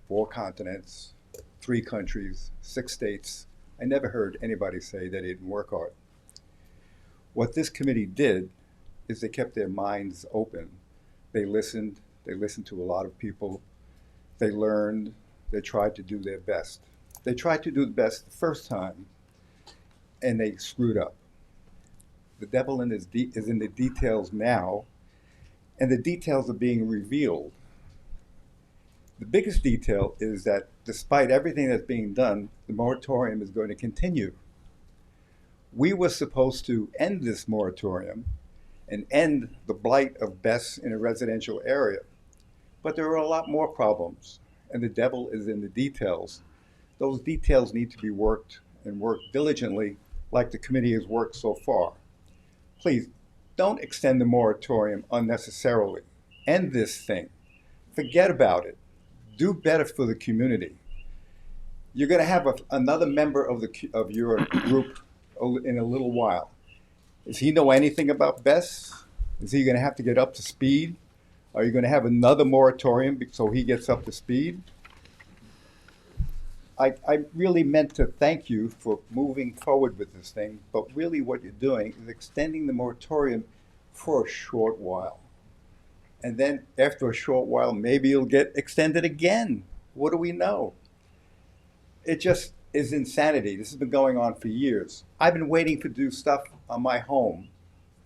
4 continents, 3 countries, 6 states, I never heard anybody say they didn't work hard. What this committee did is they kept their minds open. They listened to a lot of people. They learned, they tried to do their best. They tried to do the best the first time, and they screwed up. The devil is in the details now, and the details are being revealed. The biggest detail is that despite everything that's being done, the moratorium is going to continue. We were supposed to end this moratorium and end the blight of Bess in a residential area. But there are a lot more problems, and the devil is in the details. Those details need to be worked diligently like the committee has worked so far. Please, don't extend the moratorium unnecessarily. End this thing. Forget about it. Do better for the community. You're going to have another member of your group in a little while. Does he know anything about Bess? Is he going to have to get up to speed? Are you going to have another moratorium so he gets up to speed? I really meant to thank you for moving forward with this thing, but really what you're doing is extending the moratorium for a short while. And then after a short while, maybe it'll get extended again. What do we know? It just is insanity. This has been going on for years. I've been waiting to do stuff on my home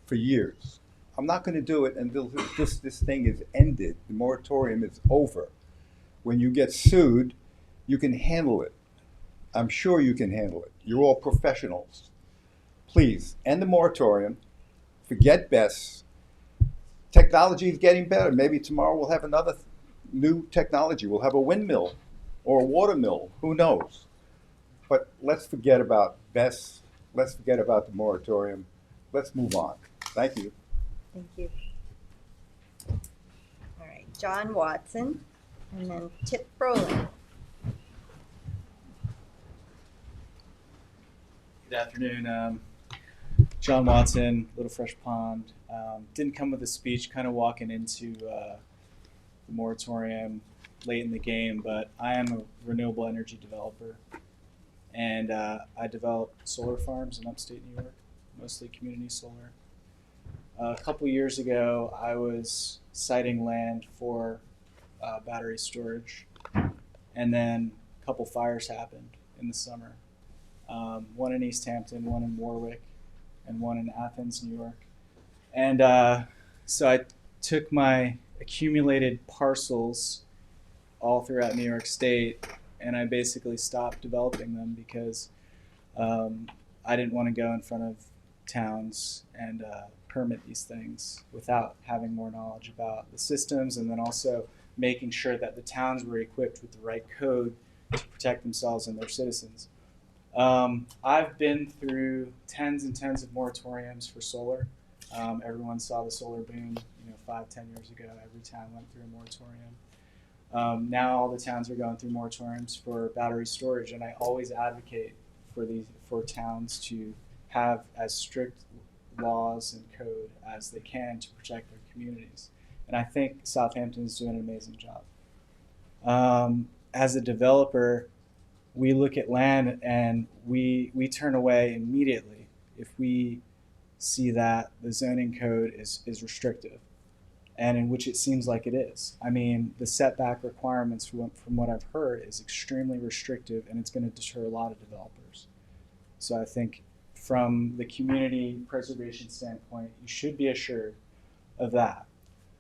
for years. I'm not going to do it until this thing is ended. The moratorium is over. When you get sued, you can handle it. I'm sure you can handle it. You're all professionals. Please, end the moratorium. Forget BESS. Technology is getting better. Maybe tomorrow we'll have another new technology. We'll have a windmill or a water mill. Who knows? But let's forget about BESS. Let's forget about the moratorium. Let's move on. Thank you. Thank you. All right, John Watson, and then Tip Brolin. Good afternoon. John Watson, Little Fresh Pond. Didn't come with a speech, kind of walking into the moratorium late in the game, but I am a renewable energy developer. And I develop solar farms in upstate New York, mostly community solar. A couple years ago, I was siting land for battery storage, and then a couple fires happened in the summer. One in East Hampton, one in Warwick, and one in Athens, New York. And so I took my accumulated parcels all throughout New York State, and I basically stopped developing them because I didn't want to go in front of towns and permit these things without having more knowledge about the systems, and then also making sure that the towns were equipped with the right code to protect themselves and their citizens. I've been through tens and tens of moratoriums for solar. Everyone saw the solar boom, 5-10 years ago. Every town went through a moratorium. Now all the towns are going through moratoriums for battery storage, and I always advocate for towns to have as strict laws and code as they can to protect their communities. And I think Southampton is doing an amazing job. As a developer, we look at land and we turn away immediately if we see that the zoning code is restrictive, and in which it seems like it is. I mean, the setback requirements from what I've heard is extremely restrictive, and it's going to deter a lot of developers. So I think from the community preservation standpoint, you should be assured of that.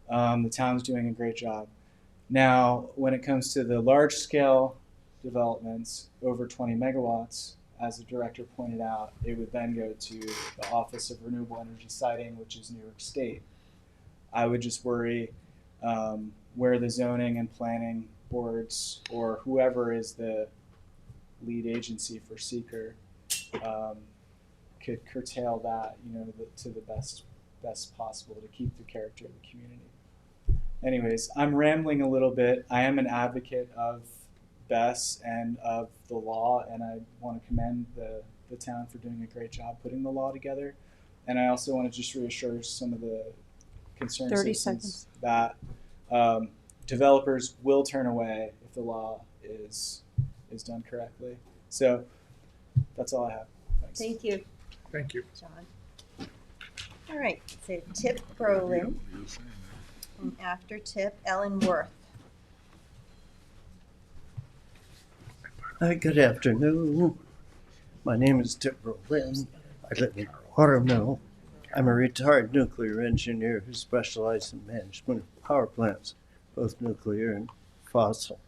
The town's doing a great job. Now, when it comes to the large scale developments over 20 megawatts, as the director pointed out, it would then go to the Office of Renewable Energy Siting, which is New York State. I would just worry where the zoning and planning boards or whoever is the lead agency for seeker could curtail that, to the best possible to keep the character of the community. Anyways, I'm rambling a little bit. I am an advocate of BESS and of the law, and I want to commend the town for doing a great job putting the law together. And I also want to just reassure some of the concerned 30 citizens that developers will turn away if the law is done correctly. So that's all I have. Thanks. Thank you, Thank you. John. All right, so Tip Brolin, and after Tip, Ellen Worth. Hi, good afternoon. My name is Tip Brolin. I live in Watermill. I'm a retired nuclear engineer who specializes in management of power plants, both nuclear and fossil.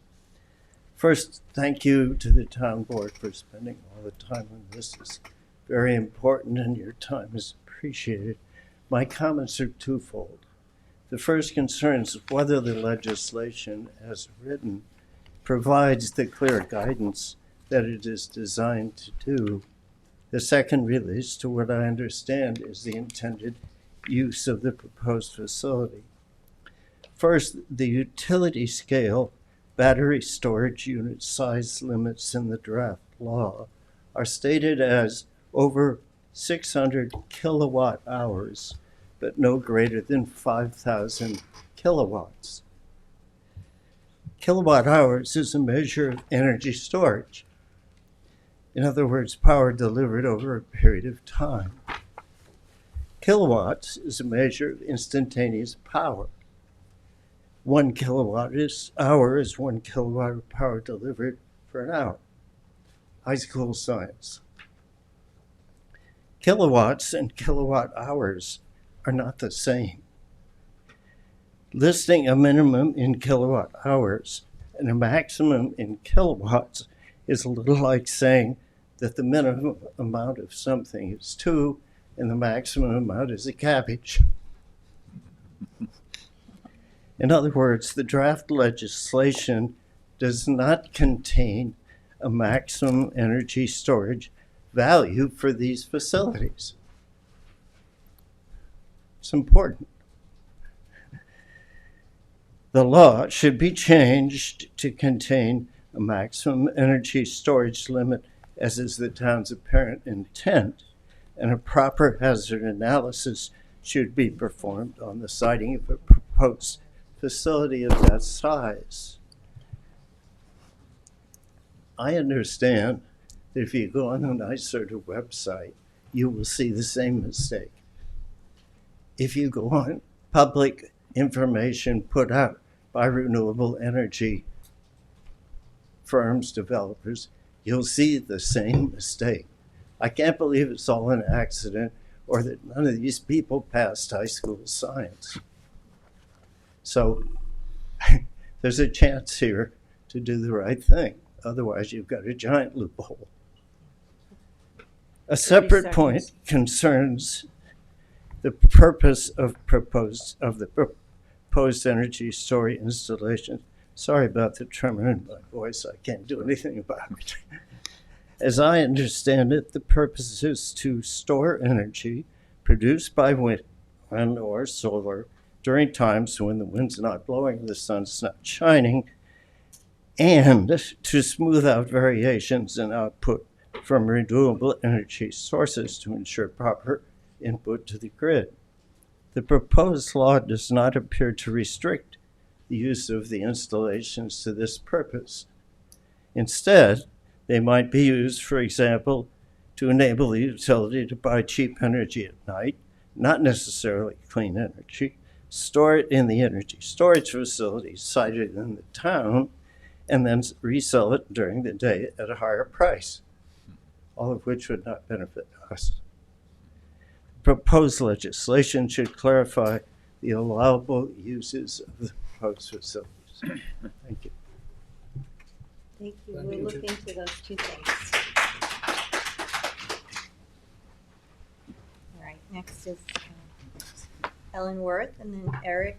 First, thank you to the town board for spending all the time on this. It's very important and your time is appreciated. My comments are twofold. The first concerns whether the legislation as written provides the clear guidance that it is designed to do. The second relates to what I understand is the intended use of the proposed facility. First, the utility scale battery storage unit size limits in the draft law are stated as over 600 kilowatt hours, but no greater than 5,000 kilowatts. Kilowatt hours is a measure of energy storage. In other words, power delivered over a period of time. Kilowatts is a measure of instantaneous power. 1 kilowatt-hour is 1 kilowatt of power delivered for an hour. High school science. Kilowatts and kilowatt-hours are not the same. Listing a minimum in kilowatt-hours and a maximum in kilowatts is a little like saying that the minimum amount of something is 2 and the maximum amount is a cabbage. In other words, the draft legislation does not contain a maximum energy storage value for these facilities. It's important. The law should be changed to contain a maximum energy storage limit, as is the town's apparent intent, and a proper hazard analysis should be performed on the siting of a proposed facility of that size. I understand that if you go on the NYSERDA website, you will see the same mistake. If you go on public information put out by renewable energy firms, developers, you'll see the same mistake. I can't believe it's all an accident or that none of these people passed high school science. So there's a chance here to do the right thing. Otherwise, you've got a giant loophole. A separate point concerns the purpose of the proposed energy storage installation. Sorry about the tremor in my voice. I can't do anything about it. As I understand it, the purpose is to store energy produced by wind or solar during times when the wind's not blowing, the sun's not shining, and to smooth out variations in output from renewable energy sources to ensure proper input to the grid. The proposed law does not appear to restrict the use of the installations to this purpose. Instead, they might be used, for example, to enable the utility to buy cheap energy at night, not necessarily clean energy, store it in the energy storage facilities sited in the town, and then resell it during the day at a higher price, all of which would not benefit us. Proposed legislation should clarify the allowable uses of the proposed facilities. Thank you. Thank you. We'll look into those two things. All right, next is Ellen Worth and then Eric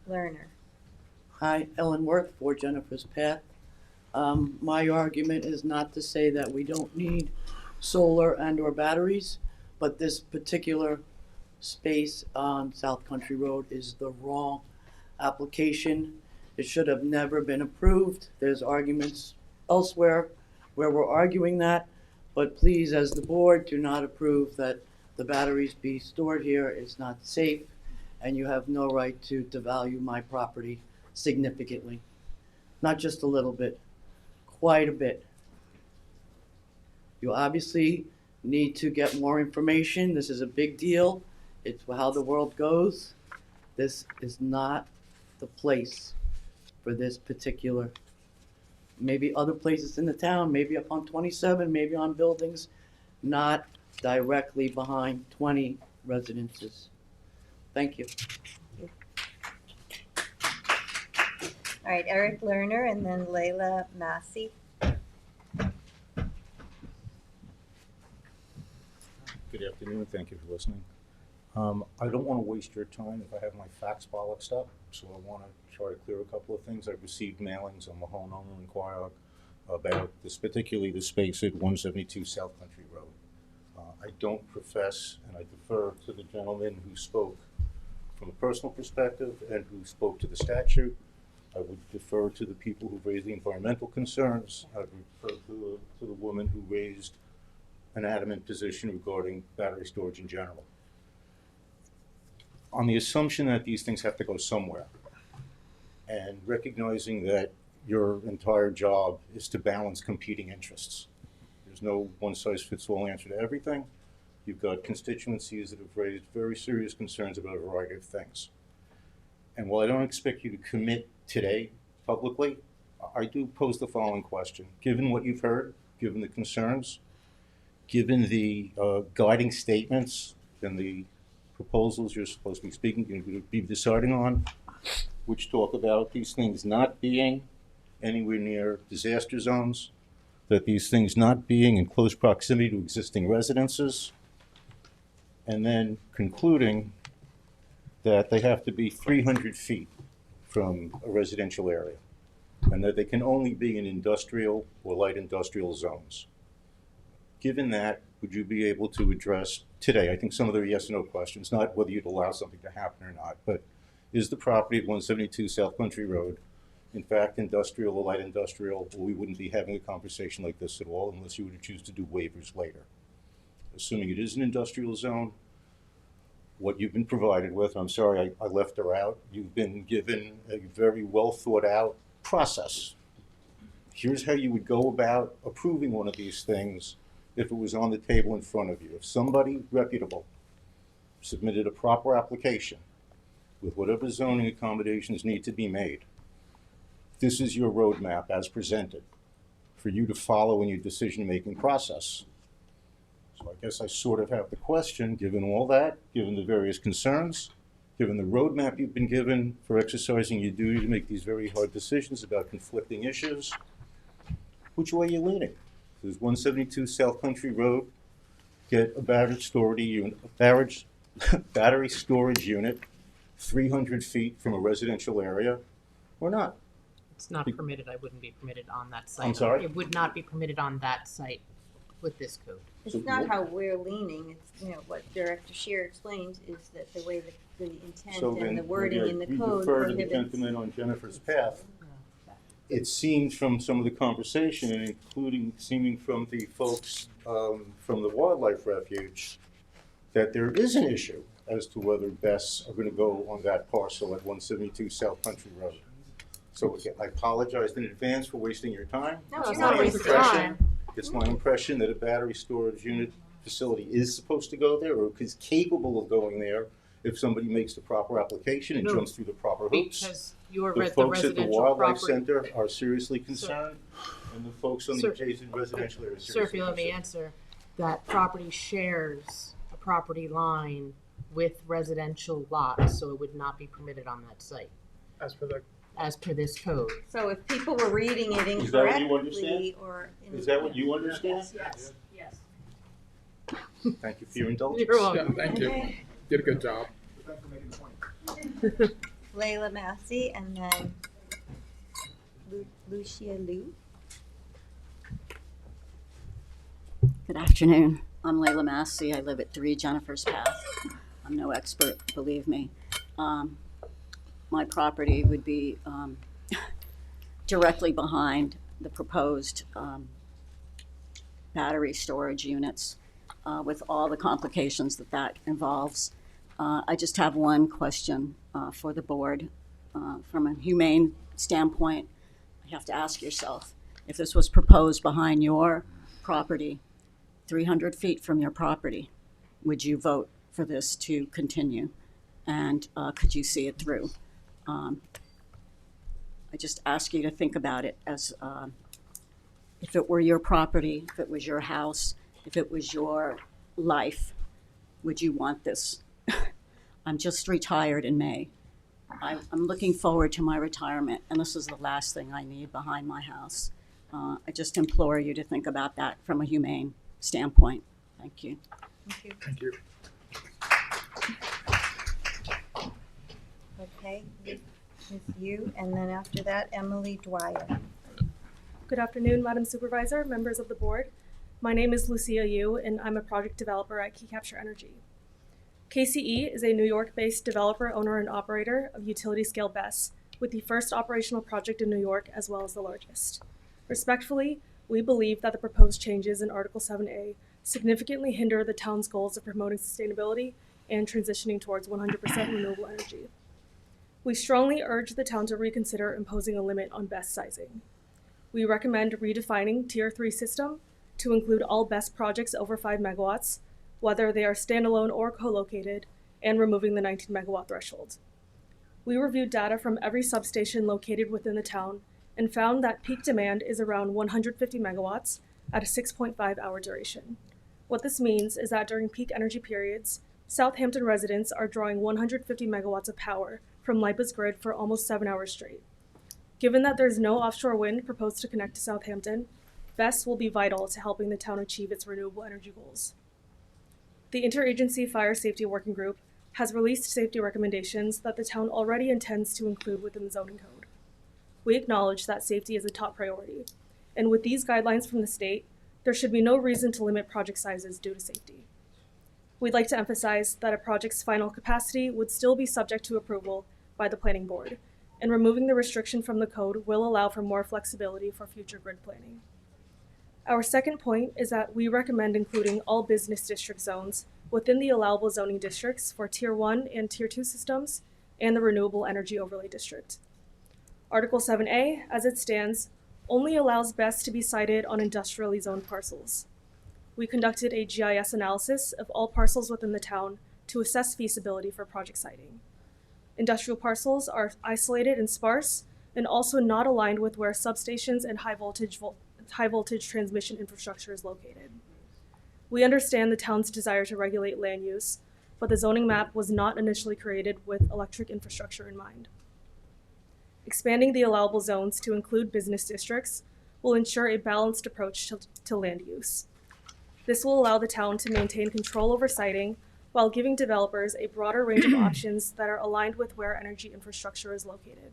Lerner. Hi, Ellen Worth for Jennifer's Path. My argument is not to say that we don't need solar and or batteries, but this particular space on South Country Road is the wrong application. It should have never been approved. There's arguments elsewhere where we're arguing that, but please, as the board, do not approve that the batteries be stored here. It's not safe, and you have no right to devalue my property significantly. Not just a little bit, quite a bit. You obviously need to get more information. This is a big deal. It's how the world goes. This is not the place for this particular, maybe other places in the town, maybe up on 27, maybe on buildings, not directly behind 20 residences. Thank you. All right, Eric Lerner and then Layla Massey. Good afternoon, thank you for listening. I don't want to waste your time if I have my facts bollocksed up, so I want to try to clear a couple of things. I've received mailings on the homeowner inquiry about this, particularly the space at 172 South Country Road. I don't profess, and I defer to the gentleman who spoke from a personal perspective and who spoke to the statute. I would defer to the people who raised the environmental concerns. I would refer to the woman who raised an adamant position regarding battery storage in general. On the assumption that these things have to go somewhere, and recognizing that your entire job is to balance competing interests. There's no one-size-fits-all answer to everything. You've got constituencies that have raised very serious concerns about a variety of things. And while I don't expect you to commit today publicly, I do pose the following question. Given what you've heard, given the concerns, given the guiding statements and the proposals you're supposed to be speaking, you're going to be deciding on, which talk about these things not being anywhere near disaster zones, that these things not being in close proximity to existing residences, and then concluding that they have to be 300 feet from a residential area, and that they can only be in industrial or light industrial zones. Given that, would you be able to address today, I think some of the yes or no questions, not whether you'd allow something to happen or not, but is the property at 172 South Country Road in fact industrial or light industrial, or we wouldn't be having a conversation like this at all unless you were to choose to do waivers later? Assuming it is an industrial zone, what you've been provided with, I'm sorry I left her out, you've been given a very well thought out process. Here's how you would go about approving one of these things if it was on the table in front of you. If somebody reputable submitted a proper application with whatever zoning accommodations need to be made, this is your roadmap as presented for you to follow in your decision-making process. So I guess I sort of have the question, given all that, given the various concerns, given the roadmap you've been given for exercising your duty to make these very hard decisions about conflicting issues, which way are you leaning? Does 172 South Country Road get a battery storage unit 300 feet from a residential area or not? It's not permitted. I wouldn't be permitted on that site. I'm sorry? It would not be permitted on that site with this code. It's not how we're leaning, it's, what Director Shear explained is that the way the intent and the wording in the code defer to the prohibits. gentleman on Jennifer's path. It seems from some of the conversation, and including seeming from the folks from the wildlife refuge, that there is an issue as to whether bests are going to go on that parcel at 172 South Country Road. So again, I apologize in advance for wasting your time. No, It's it's my not wasting impression- time. It's my impression that a battery storage unit facility is supposed to go there, or is capable of going there if somebody makes the proper application and No, jumps through the proper hoops. Because your The the folks at the residential Wildlife property. Center are seriously concerned, and the folks on the Sir- adjacent residential area are Sir, if seriously you let me concerned. answer, that property shares a property line with residential lots, so it would not be permitted on that site, as per this code. So if people were reading it Is that what you incorrectly understand? or. Is that what you understand? Yes, yes. Thank you for your indulgence. You're welcome. Thank you. Okay. Did a good job. Layla Massey and then Lucia Liu. Good afternoon. I'm Layla Massey. I live at 3 Jennifer's Path. I'm no expert, believe me. My property would be directly behind the proposed battery storage units with all the complications that that involves. I just have one question for the board. From a humane standpoint, you have to ask yourself, if this was proposed behind your property, 300 feet from your property, would you vote for this to continue? And could you see it through? I just ask you to think about it as if it were your property, if it was your house, if it was your life, would you want this? I'm just retired in May. I'm looking forward to my retirement, and this is the last thing I need behind my house. I just implore you to think about that from a humane standpoint. Thank you. Thank you. Thank you. Okay, Ms. Yu, and then after that, Emily Dwyer. Good afternoon, Madam Supervisor, members of the board. My name is Lucia Yu, and I'm a project developer at Key Capture Energy. KCE is a New York-based developer, owner, and operator of utility-scale BESS, with the first operational project in New York as well as the largest. Respectfully, we believe that the proposed changes in Article 7A significantly hinder the town's goals of promoting sustainability and transitioning towards 100% renewable energy. We strongly urge the town to reconsider imposing a limit on BESS sizing. We recommend redefining Tier 3 system to include all BESS projects over 5 megawatts, whether they are standalone or co-located, and removing the 19 megawatt threshold. We reviewed data from every substation located within the town and found that peak demand is around 150 megawatts at a 6.5-hour duration. What this means is that during peak energy periods, Southampton residents are drawing 150 megawatts of power from LIPA's grid for almost 7 hours straight. Given that there's no offshore wind proposed to connect to Southampton, BESS will be vital to helping the town achieve its renewable energy goals. The Interagency Fire Safety Working Group has released safety recommendations that the town already intends to include within the zoning code. We acknowledge that safety is a top priority, and with these guidelines from the state, there should be no reason to limit project sizes due to safety. We'd like to emphasize that a project's final capacity would still be subject to approval by the planning board, and removing the restriction from the code will allow for more flexibility for future grid planning. Our second point is that we recommend including all business district zones within the allowable zoning districts for Tier 1 and Tier 2 systems and the Renewable Energy Overlay District. Article 7A, as it stands, only allows BESS to be sited on industrially zoned parcels. We conducted a GIS analysis of all parcels within the town to assess feasibility for project siting. Industrial parcels are isolated and sparse and also not aligned with where substations and high voltage transmission infrastructure is located. We understand the town's desire to regulate land use, but the zoning map was not initially created with electric infrastructure in mind. Expanding the allowable zones to include business districts will ensure a balanced approach to land use. This will allow the town to maintain control over siting while giving developers a broader range of options that are aligned with where energy infrastructure is located.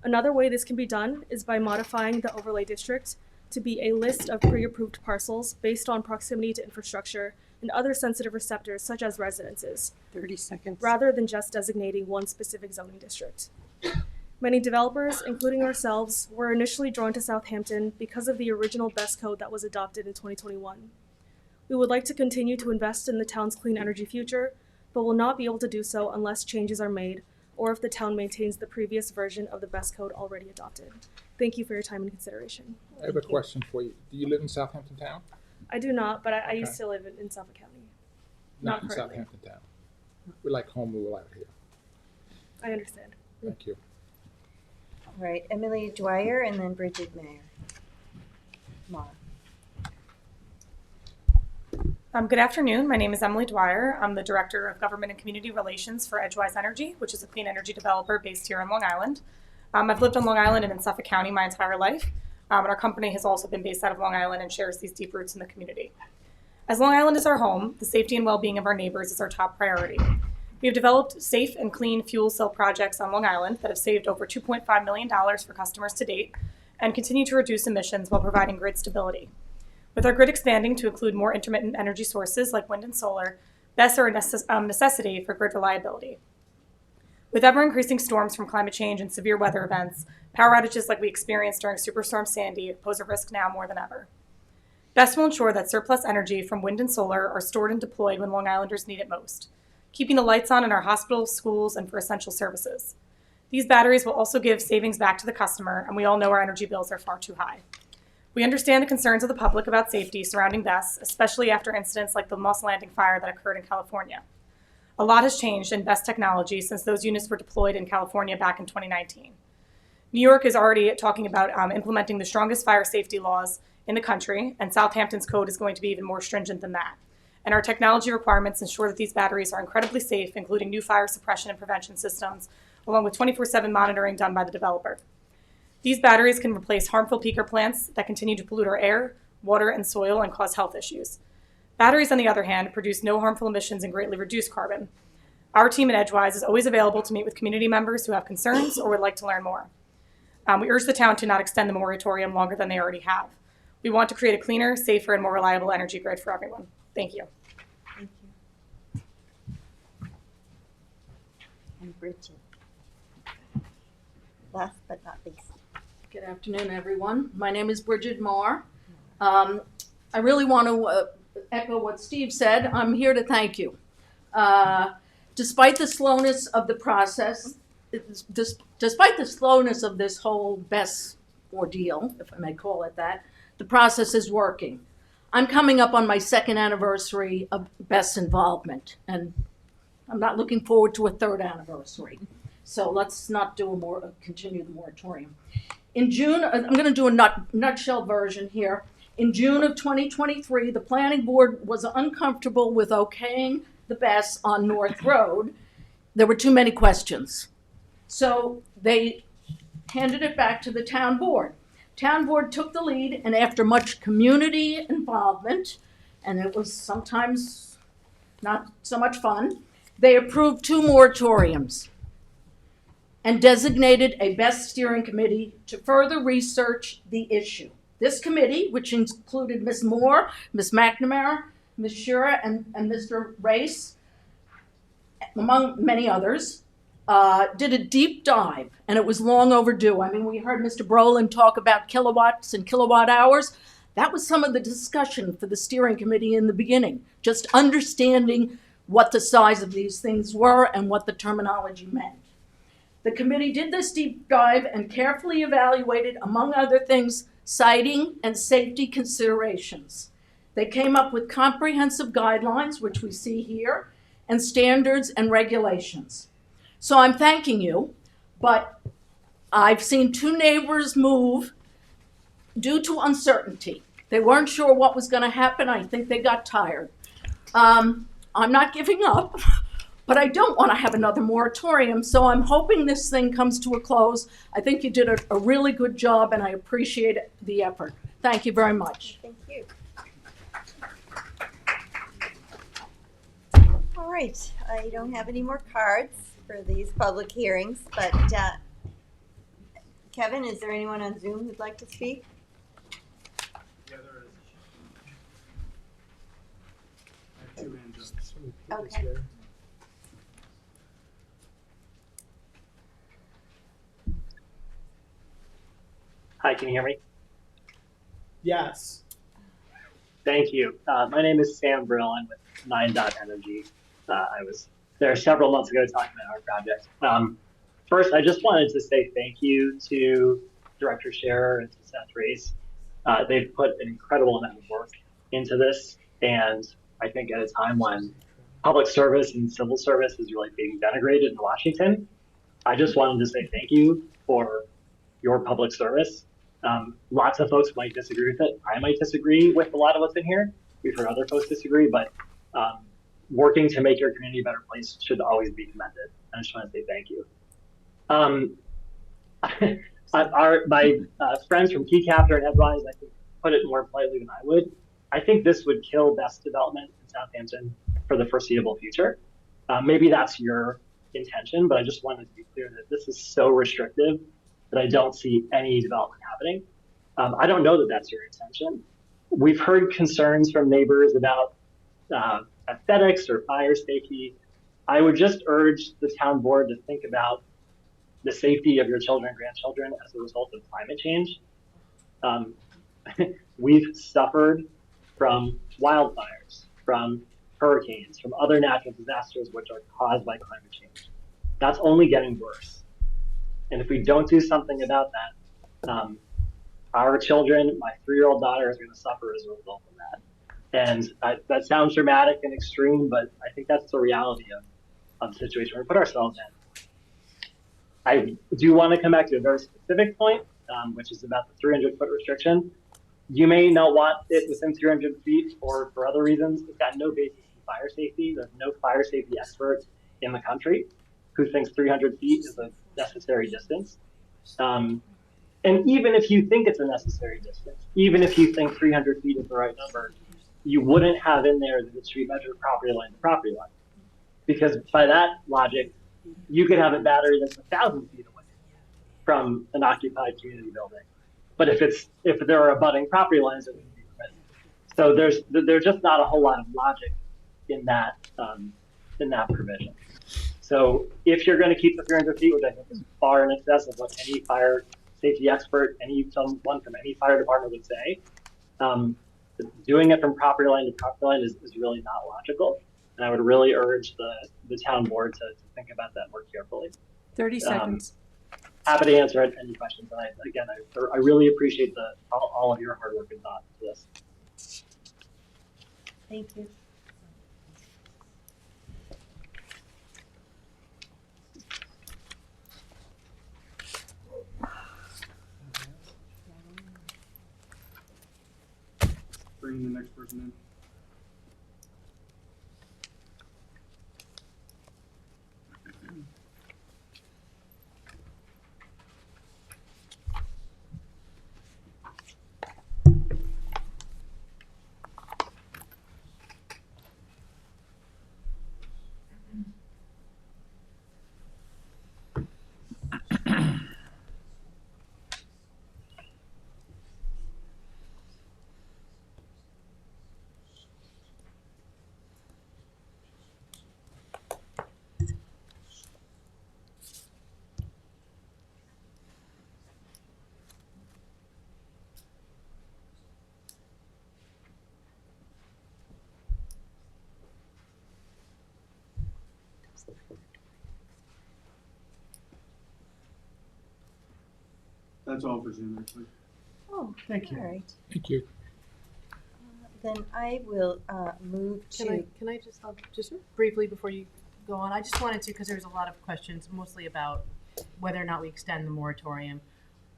Another way this can be done is by modifying the overlay district to be a list of pre-approved parcels based on proximity to infrastructure and other sensitive receptors such as residences. 30 seconds. Rather than just designating one specific zoning district. Many developers, including ourselves, were initially drawn to Southampton because of the original BESS code that was adopted in 2021. We would like to continue to invest in the town's clean energy future, but will not be able to do so unless changes are made or if the town maintains the previous version of the BESS code already adopted. Thank you for your time and consideration. I have a question for you. Do you live in Southampton town? I do not, but I used to live in Suffolk County. Not in currently. Southampton town. We like home rule out here. I understand. Thank you. All right, Emily Dwyer and then Bridget Mayer. Mara. Good afternoon. My name is Emily Dwyer. I'm the Director of Government and Community Relations for Edgewise Energy, which is a clean energy developer based here on Long Island. I've lived on Long Island and in Suffolk County my entire life, and our company has also been based out of Long Island and shares these deep roots in the community. As Long Island is our home, the safety and well-being of our neighbors is our top priority. We have developed safe and clean fuel cell projects on Long Island that have saved over $2.5 million for customers to date and continue to reduce emissions while providing grid stability. With our grid expanding to include more intermittent energy sources like wind and solar, BESS are a necessity for grid reliability. With ever-increasing storms from climate change and severe weather events, power outages like we experienced during Superstorm Sandy pose a risk now more than ever. BESS will ensure that surplus energy from wind and solar are stored and deployed when Long Islanders need it most, keeping the lights on in our hospitals, schools, and for essential services. These batteries will also give savings back to the customer, and we all know our energy bills are far too high. We understand the concerns of the public about safety surrounding BESS, especially after incidents like the Moss Landing fire that occurred in California. A lot has changed in BESS technology since those units were deployed in California back in 2019. New York is already talking about implementing the strongest fire safety laws in the country, and Southampton's code is going to be even more stringent than that. And our technology requirements ensure that these batteries are incredibly safe, including new fire suppression and prevention systems, along with 24/7 monitoring done by the developer. These batteries can replace harmful peaker plants that continue to pollute our air, water, and soil and cause health issues. Batteries, on the other hand, produce no harmful emissions and greatly reduce carbon. Our team at Edgewise is always available to meet with community members who have concerns or would like to learn more. We urge the town to not extend the moratorium longer than they already have. We want to create a cleaner, safer, and more reliable energy grid for everyone. Thank you. Thank you. And Bridget. Last but not least. Good afternoon, everyone. My name is Bridget Marr. I really want to echo what Steve said. I'm here to thank you. Despite the slowness of the process, despite the slowness of this whole BESS ordeal, if I may call it that, the process is working. I'm coming up on my second anniversary of BESS involvement, and I'm not looking forward to a third anniversary. So let's not continue the moratorium. In June, I'm going to do a nutshell version here. In June of 2023, the planning board was uncomfortable with okaying the BES on North Road. There were too many questions. So they handed it back to the town board. Town board took the lead, and after much community involvement, and it was sometimes not so much fun, they approved 2 moratoriums and designated a BES steering committee to further research the issue. This committee, which included Ms. Moore, Ms. McNamara, Ms. Shura, and Mr. Race, among many others, did a deep dive, and it was long overdue. I mean, we heard Mr. Brolin talk about kilowatts and kilowatt hours. That was some of the discussion for the steering committee in the beginning, just understanding what the size of these things were and what the terminology meant. The committee did this deep dive and carefully evaluated, among other things, siting and safety considerations. They came up with comprehensive guidelines, which we see here, and standards and regulations. So I'm thanking you, but I've seen 2 neighbors move due to uncertainty. They weren't sure what was going to happen. I think they got tired. I'm not giving up, but I don't want to have another moratorium, so I'm hoping this thing comes to a close. I think you did a really good job, and I appreciate the effort. Thank you very much. Thank you. All right, I don't have any more cards for these public hearings, but Kevin, is there anyone on Zoom who'd like to speak? Okay. Hi, can you hear me? Yes. Thank you. My name is Sam Brill. I'm with 9.Energy. I was there several months ago talking about our project. First, I just wanted to say thank you to Director Scherer and to Seth Race. They've put an incredible amount of work into this, and I think at a time when public service and civil service is really being denigrated in Washington, I just wanted to say thank you for your public service. Lots of folks might disagree with it. I might disagree with a lot of what's in here. We've heard other folks disagree, but working to make your community a better place should always be commended. I just want to say thank you. My friends from Key Captor and Edwise, I think, put it more politely than I would. I think this would kill best development in Southampton for the foreseeable future. Maybe that's your intention, but I just wanted to be clear that this is so restrictive that I don't see any development happening. I don't know that that's your intention. We've heard concerns from neighbors about aesthetics or fire safety. I would just urge the town board to think about the safety of your children and grandchildren as a result of climate change. We've suffered from wildfires, from hurricanes, from other natural disasters which are caused by climate change. That's only getting worse. And if we don't do something about that, our children, my 3-year-old daughter, is going to suffer as a result of that. And that sounds dramatic and extreme, but I think that's the reality of the situation we put ourselves in. I do want to come back to a very specific point, which is about the 300-foot restriction. You may not want it within 300 feet or for other reasons. It's got no basis in fire safety. There's no fire safety expert in the country who thinks 300 feet is a necessary distance. And even if you think it's a necessary distance, even if you think 300 feet is the right number, you wouldn't have in there that it should be measured property line to property line. Because by that logic, you could have a battery that's 1,000 feet away from an occupied community building. But if there are abutting property lines, it wouldn't be permitted. So there's just not a whole lot of logic in that provision. So if you're going to keep the 300 feet, which I think is far in excess of what any fire safety expert, someone from any fire department would say, doing it from property line to property line is really not logical. And I would really urge the town board to think about that more carefully. 30 seconds. Happy to answer any questions. And I really appreciate all of your hard work and thought to this. Thank you. next person in. That's all for Zoom, actually. Oh, Thank you. all right. Thank you. Then I will move to. Can I just briefly before you go on? I just wanted to, because there was a lot of questions, mostly about whether or not we extend the moratorium.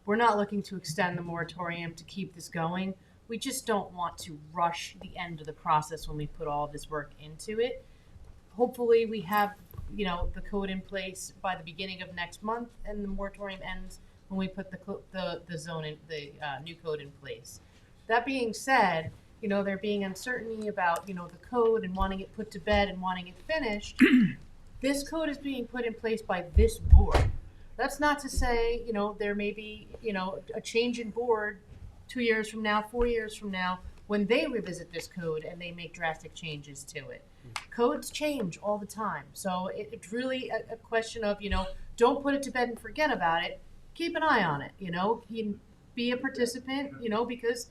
We're not looking to extend the moratorium to keep this going. We just don't want to rush the end of the process when we put all of this work into it. Hopefully, we have the code in place by the beginning of next month, and the moratorium ends when we put the zone in the new code in place. That being said, there being uncertainty about the code and wanting it put to bed and wanting it finished. This code is being put in place by this board. That's not to say there may be a change in board 2 years from now, 4 years from now, when they revisit this code and they make drastic changes to it. Codes change all the time, so it's really a question of don't put it to bed and forget about it. Keep an eye on it. Be a participant. Because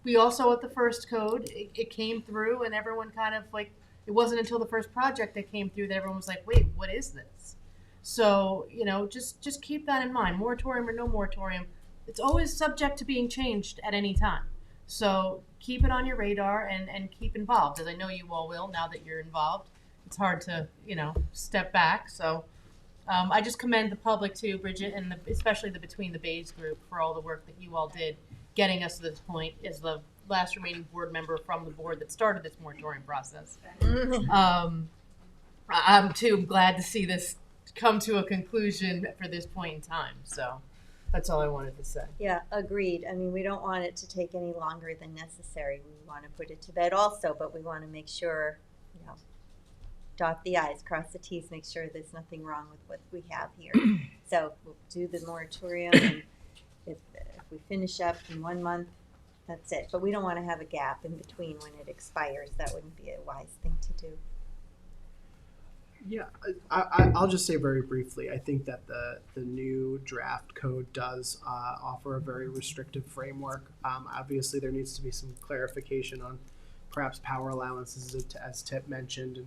we also at the first code it came through and everyone kind of it wasn't until the first project that came through that everyone was like, wait, what is this? So just keep that in mind. Moratorium or no moratorium, it's always subject to being changed at any time. So keep it on your radar and keep involved, as I know you all will now that you're involved. It's hard to, step back. So I just commend the public too, Bridget, and especially the Between the Bays group for all the work that you all did getting us to this point as the last remaining board member from the board that started this moratorium process. I'm too glad to see this come to a conclusion for this point in time. So that's all I wanted to say. Yeah, agreed. I mean, we don't want it to take any longer than necessary. We want to put it to bed also, but we want to make sure, dot the i's, cross the t's, make sure there's nothing wrong with what we have here. So we'll do the moratorium, and if we finish up in 1 month, that's it. But we don't want to have a gap in between when it expires. That wouldn't be a wise thing to do. Yeah, I'll just say very briefly, I think that the new draft code does offer a very restrictive framework. Obviously, there needs to be some clarification on perhaps power allowances, as Tip mentioned.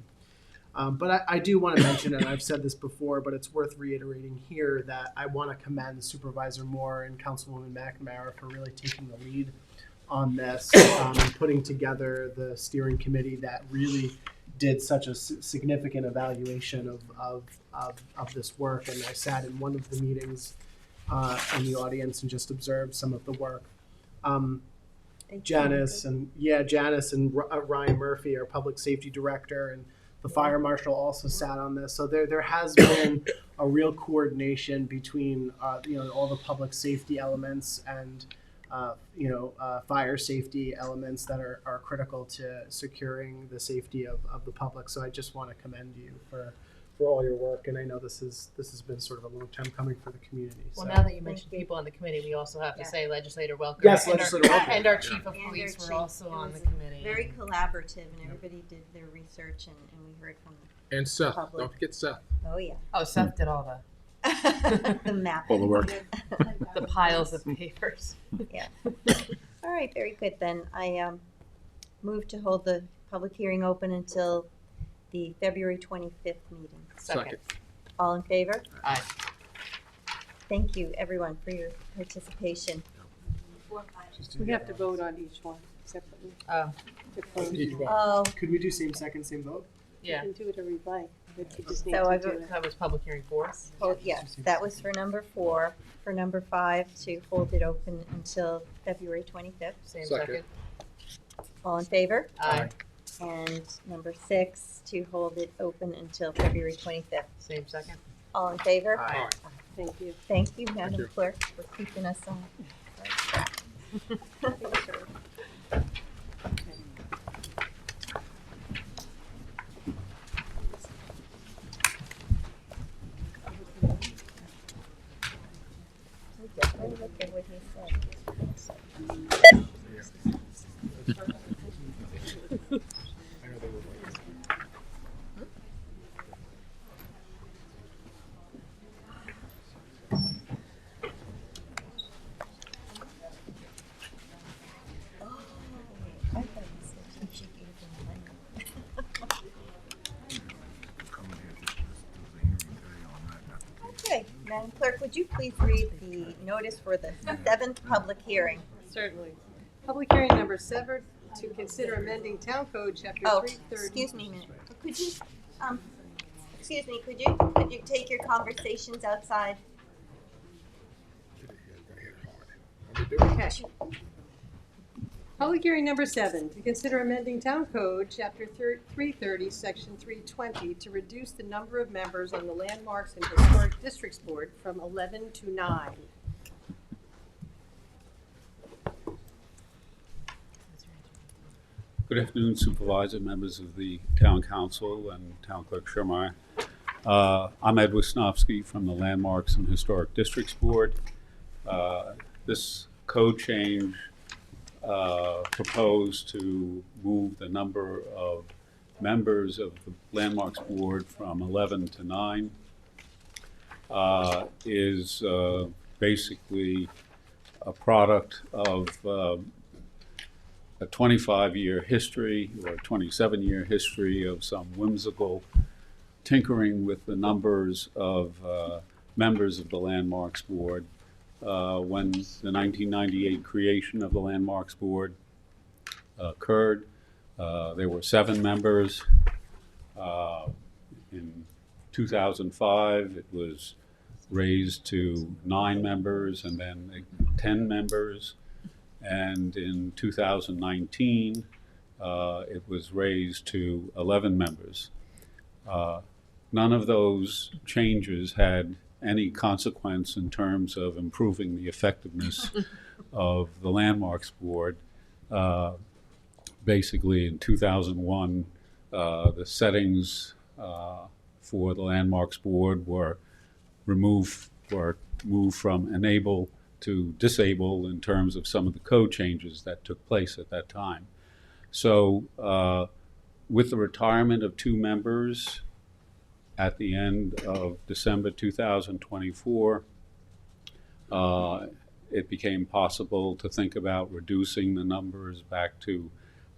But I do want to mention, and I've said this before, but it's worth reiterating here, that I want to commend Supervisor Moore and Councilwoman McNamara for really taking the lead on this and putting together the steering committee that really did such a significant evaluation of this work. And I sat in one of the meetings in the audience and just observed some of the work. Janice and Ryan Murphy, our public safety director, and the fire marshal also sat on this. So there has been a real coordination between all the public safety elements and fire safety elements that are critical to securing the safety of the public. So I just want to commend you for all your work, and I know this has been sort of a long time coming for the community. Well, so. now that you mentioned people on the committee, we also have to say Legislator Welker. Yes, and Legislator Welker. And our chief of And police our were chief. also It on the was committee. Very collaborative, and everybody did their research, and we heard from And Seth, public. don't forget Seth. Oh, yeah. Oh, Seth did all the The map. All the work. the piles of papers. Yeah. All right, very good. Then I move to hold the public hearing open until the February 25th meeting. Second. All in favor? Aye. Thank you, everyone, for your participation. We have to vote on each one separately. Oh. To close. Each one. Oh, Could we do same second, same vote? Yeah. You can do whatever you'd like, but you just need So to I do vote- it. That was public hearing 4. oh, yes, that was for number 4. For number 5, to hold it open until February 25th. Same Second. second. All in favor? Aye. And number 6, to hold it open until February 25th. Same second. All in favor? Aye. Thank you. Thank you, Madam you. Clerk, for keeping us on. Look at what he said. I thought he said she gave him money. Okay, Madam Clerk, would you please read the notice for the 7th public hearing? Certainly. Public hearing number 7 to consider amending Town Code Chapter Oh, 330. excuse me a minute. Could you, excuse me, could you take your conversations outside? Okay. Public hearing number 7 to consider amending Town Code Chapter 330, Section 320 to reduce the number of members on the Landmarks and Historic Districts Board from 11 to 9. Good afternoon, Supervisor, members of the Town Council, and Town Clerk Schermeyer. I'm Ed Wisnowski from the Landmarks and Historic Districts Board. This code change proposed to move the number of members of the Landmarks Board from 11 to 9 is basically a product of a 25-year history or 27-year history of some whimsical tinkering with the numbers of members of the Landmarks Board. When the 1998 creation of the Landmarks Board occurred, there were 7 members. In 2005, it was raised to 9 members and then 10 members. And in 2019, it was raised to 11 members. None of those changes had any consequence in terms of improving the effectiveness of the Landmarks Board. Basically, in 2001, the settings for the Landmarks Board were moved from enable to disable in terms of some of the code changes that took place at that time. So with the retirement of 2 members at the end of December 2024, it became possible to think about reducing the numbers back to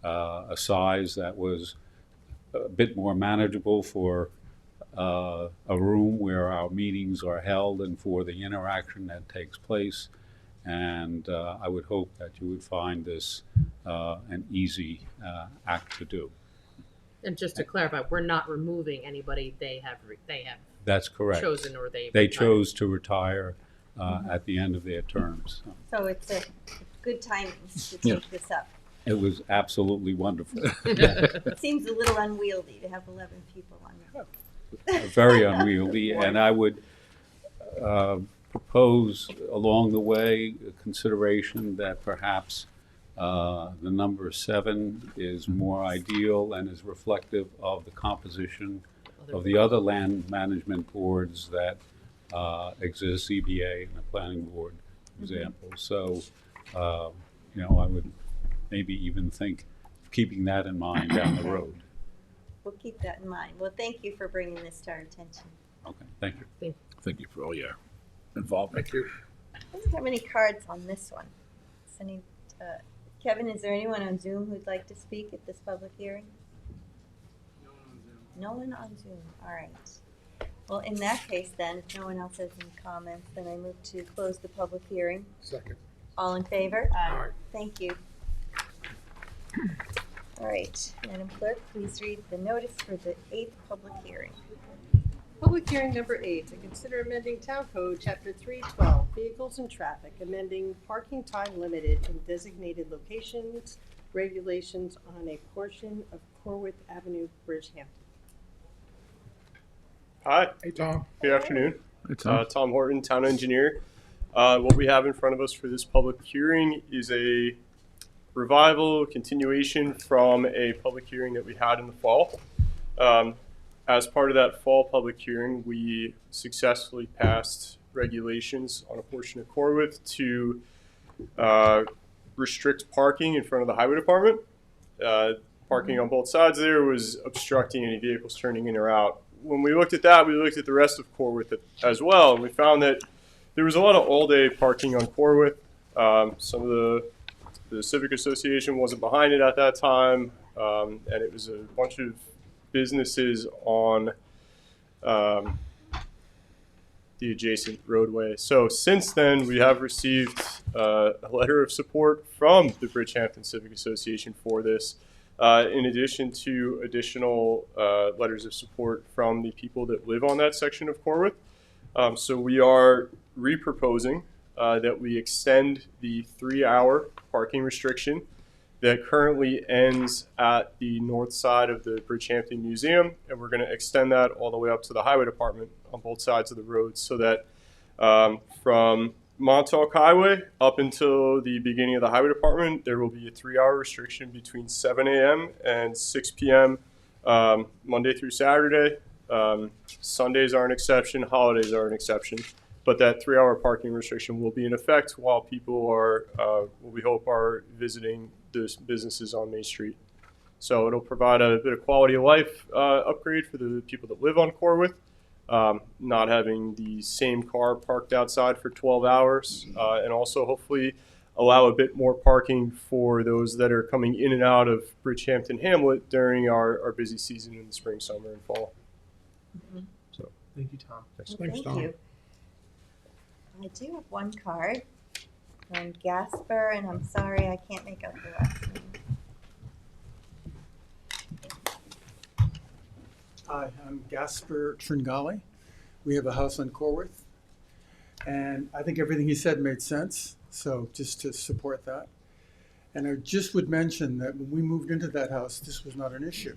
a size that was a bit more manageable for a room where our meetings are held and for the interaction that takes place. And I would hope that you would find this an easy act to do. And just to clarify, we're not removing anybody they have That's correct. chosen or they They retired. chose to retire at the end of their terms. So it's a good timing to Yeah. take this up. It was absolutely wonderful. It seems a little unwieldy to have 11 people on there. Very unwieldy, and I would propose along the way a consideration that perhaps the number 7 is more ideal and is reflective of the composition of the other land management boards that exist, CBA and the planning board, for example. So, I would maybe even think of keeping that in mind down the road. We'll keep that in mind. Well, thank you for bringing this to our attention. Okay, thank you. Thank you for all your involvement. Thank you. I don't have any cards on this one. Kevin, is there anyone on Zoom who'd like to speak at this public hearing? No one on Zoom. All right. Well, in that case then, if no one else has any comments, then I move to close the public hearing. Second. All in favor? Aye. Thank you. All right, Madam Clerk, please read the notice for the 8th public hearing. Public hearing number 8 to consider amending Town Code Chapter 312, Vehicles and Traffic, amending parking time limited in designated locations regulations on a portion of Corwith Avenue, Bridgehampton. Hi. Hey, Tom. Good afternoon. Hey, Tom. Tom Horton, town engineer. What we have in front of us for this public hearing is a revival, continuation from a public hearing that we had in the fall. As part of that fall public hearing, we successfully passed regulations on a portion of Corwith to restrict parking in front of the highway department. Parking on both sides there was obstructing any vehicles turning in or out. When we looked at that, we looked at the rest of Corwith as well, and we found that there was a lot of all-day parking on Corwith. Some of the Civic Association wasn't behind it at that time, and it was a bunch of businesses on the adjacent roadway. So since then, we have received a letter of support from the Bridgehampton Civic Association for this, in addition to additional letters of support from the people that live on that section of Corwith. So we are re-proposing that we extend the 3-hour parking restriction that currently ends at the north side of the Bridgehampton Museum, and we're going to extend that all the way up to the highway department on both sides of the road, so that from Montauk Highway up until the beginning of the highway department, there will be a 3-hour restriction between 7 a.m. and 6 p.m. Monday through Saturday. Sundays are an exception, holidays are an exception, but that 3-hour parking restriction will be in effect while people are, what we hope are visiting the businesses on Main Street. So it'll provide a bit of quality of life upgrade for the people that live on Corwith, not having the same car parked outside for 12 hours, and also hopefully allow a bit more parking for those that are coming in and out of Bridgehampton Hamlet during our busy season in the spring, summer, and fall. Mhm. So Thank you, Tom. Thank you. I do have one card from Gasper, and I'm sorry I can't make out the last name. Hi, I'm Gasper Tringali. We have a house on Corwith, and I think everything he said made sense, so just to support that. And I just would mention that when we moved into that house, this was not an issue.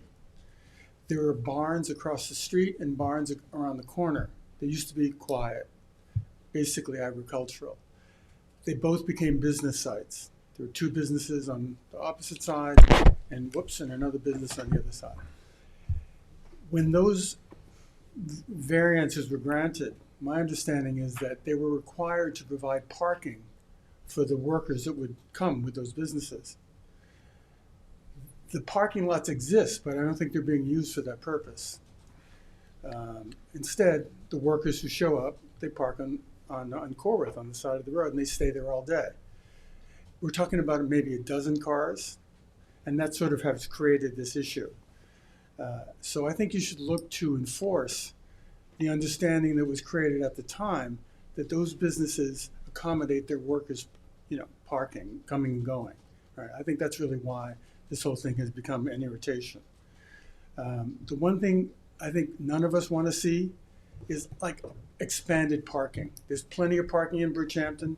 There were barns across the street and barns around the corner. They used to be quiet, basically agricultural. They both became business sites. There were 2 businesses on the opposite side and another business on the other side. When those variances were granted, my understanding is that they were required to provide parking for the workers that would come with those businesses. The parking lots exist, but I don't think they're being used for that purpose. Instead, the workers who show up, they park on Corwith on the side of the road, and they stay there all day. We're talking about maybe a dozen cars, and that sort of has created this issue. So I think you should look to enforce the understanding that was created at the time that those businesses accommodate their workers, parking, coming and going. Right? I think that's really why this whole thing has become an irritation. The one thing I think none of us want to see is like expanded parking. There's plenty of parking in Bridgehampton.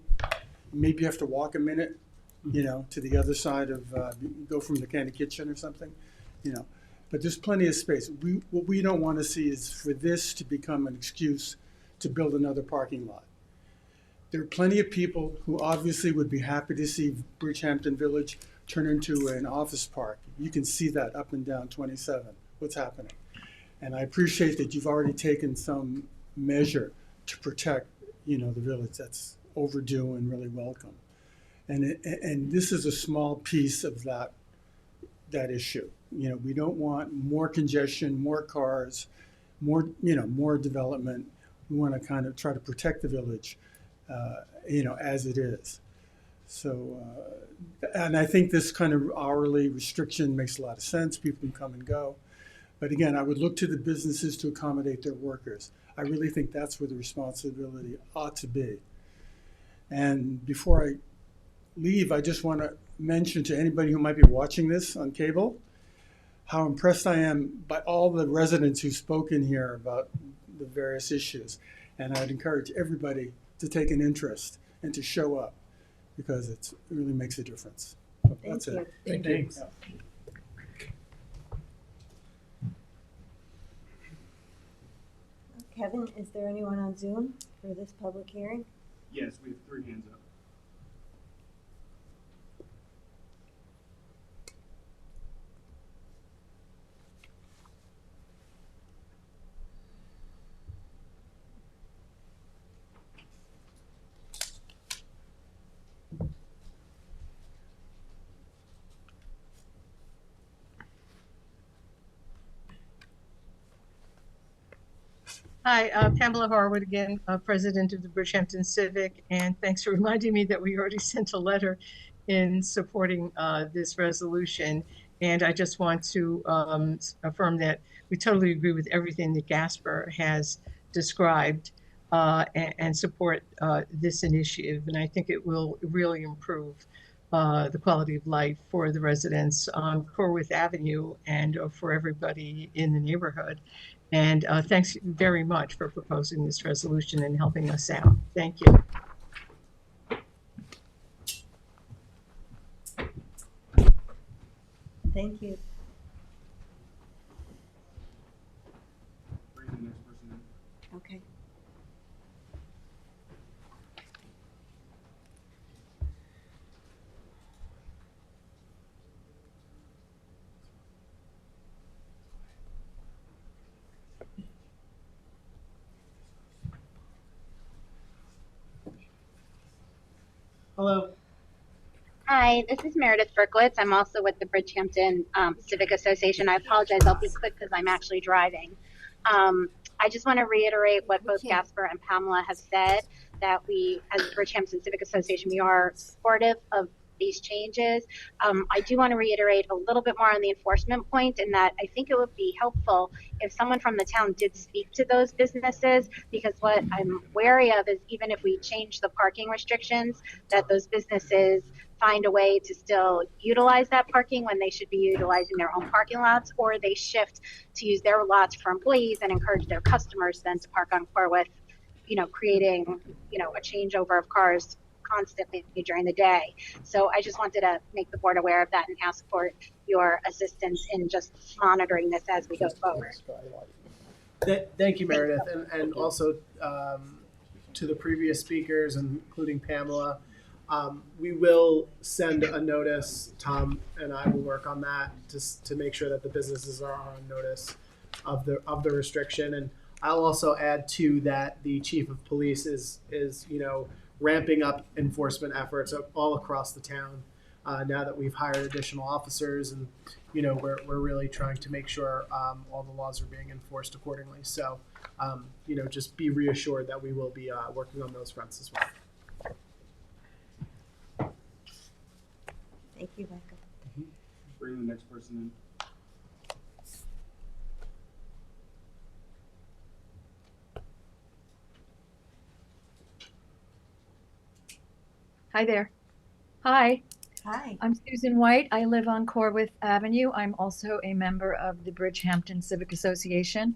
Maybe you have to walk a minute, to the other side of, go from the Candy Kitchen or something, But there's plenty of space. What we don't want to see is for this to become an excuse to build another parking lot. There are plenty of people who obviously would be happy to see Bridgehampton Village turn into an office park. You can see that up and down 27, what's happening. And I appreciate that you've already taken some measure to protect, the village. That's overdue and really welcome. And this is a small piece of that issue. We don't want more congestion, more cars, more development. We want to kind of try to protect the village, as it is. So, and I think this kind of hourly restriction makes a lot of sense. People can come and go. But again, I would look to the businesses to accommodate their workers. I really think that's where the responsibility ought to be. And before I leave, I just want to mention to anybody who might be watching this on cable how impressed I am by all the residents who've spoken here about the various issues. And I'd encourage everybody to take an interest and to show up, because it really makes a difference. Thank That's you. it. Thank you. Thanks. Kevin, is there anyone on Zoom for this public hearing? Yes, we have 3 hands up. Hi, Pamela Harwood again, President of the Bridgehampton Civic, and thanks for reminding me that we already sent a letter in supporting this resolution. And I just want to affirm that we totally agree with everything that Gasper has described and support this initiative. And I think it will really improve the quality of life for the residents on Corwith Avenue and for everybody in the neighborhood. And thanks very much for proposing this resolution and helping us out. Thank you. Thank you. Bring the next person in. Okay. Hello. Hi, this is Meredith Berkowitz. I'm also with the Bridgehampton Civic Association. I apologize, I'll be quick because I'm actually driving. I just want to reiterate what both Gasper and Pamela have said, that we, as the Bridgehampton Civic Association, we are supportive of these changes. I do want to reiterate a little bit more on the enforcement point, in that I think it would be helpful if someone from the town did speak to those businesses, because what I'm wary of is even if we change the parking restrictions, that those businesses find a way to still utilize that parking when they should be utilizing their own parking lots, or they shift to use their lots for employees and encourage their customers then to park on Corwith, creating, a changeover of cars constantly during the day. So I just wanted to make the board aware of that and ask for your assistance in just monitoring this as we go forward. Thank you, Meredith, and also to the previous speakers, including Pamela. We will send a notice. Tom and I will work on that to make sure that the businesses are on notice of the restriction. And I'll also add to that the chief of police is ramping up enforcement efforts all across the town now that we've hired additional officers, and we're really trying to make sure all the laws are being enforced accordingly. So just be reassured that we will be working on those fronts as well. Thank you, Becca. Bring the next person in. Hi there. Hi. Hi. I'm Susan White. I live on Corwith Avenue. I'm also a member of the Bridgehampton Civic Association,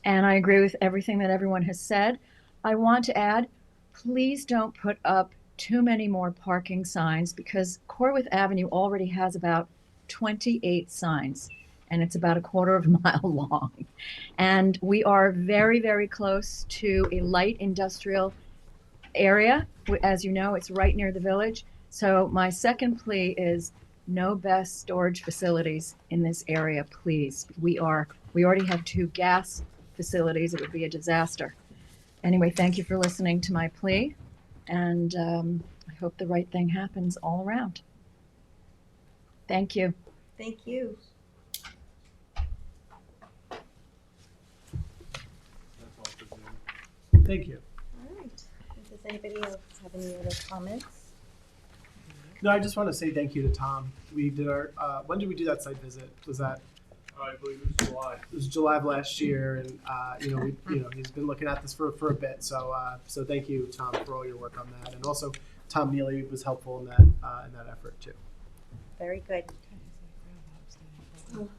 and I agree with everything that everyone has said. I want to add, please don't put up too many more parking signs, because Corwith Avenue already has about 28 signs, and it's about a quarter of a mile long. And we are very, very close to a light industrial area. As you know, it's right near the village. So my second plea is no best storage facilities in this area, please. We already have 2 gas facilities. It would be a disaster. Anyway, thank you for listening to my plea, and I hope the right thing happens all around. Thank you. Thank you. Thank you. All right. Does anybody else have any other comments? No, I just want to say thank you to Tom. We did our when did we do that site visit? Was that? I believe it was July. It was July of last year, and he's been looking at this for a bit. So thank you, Tom, for all your work on that, and also Tom Neely was helpful in that effort too. Very good.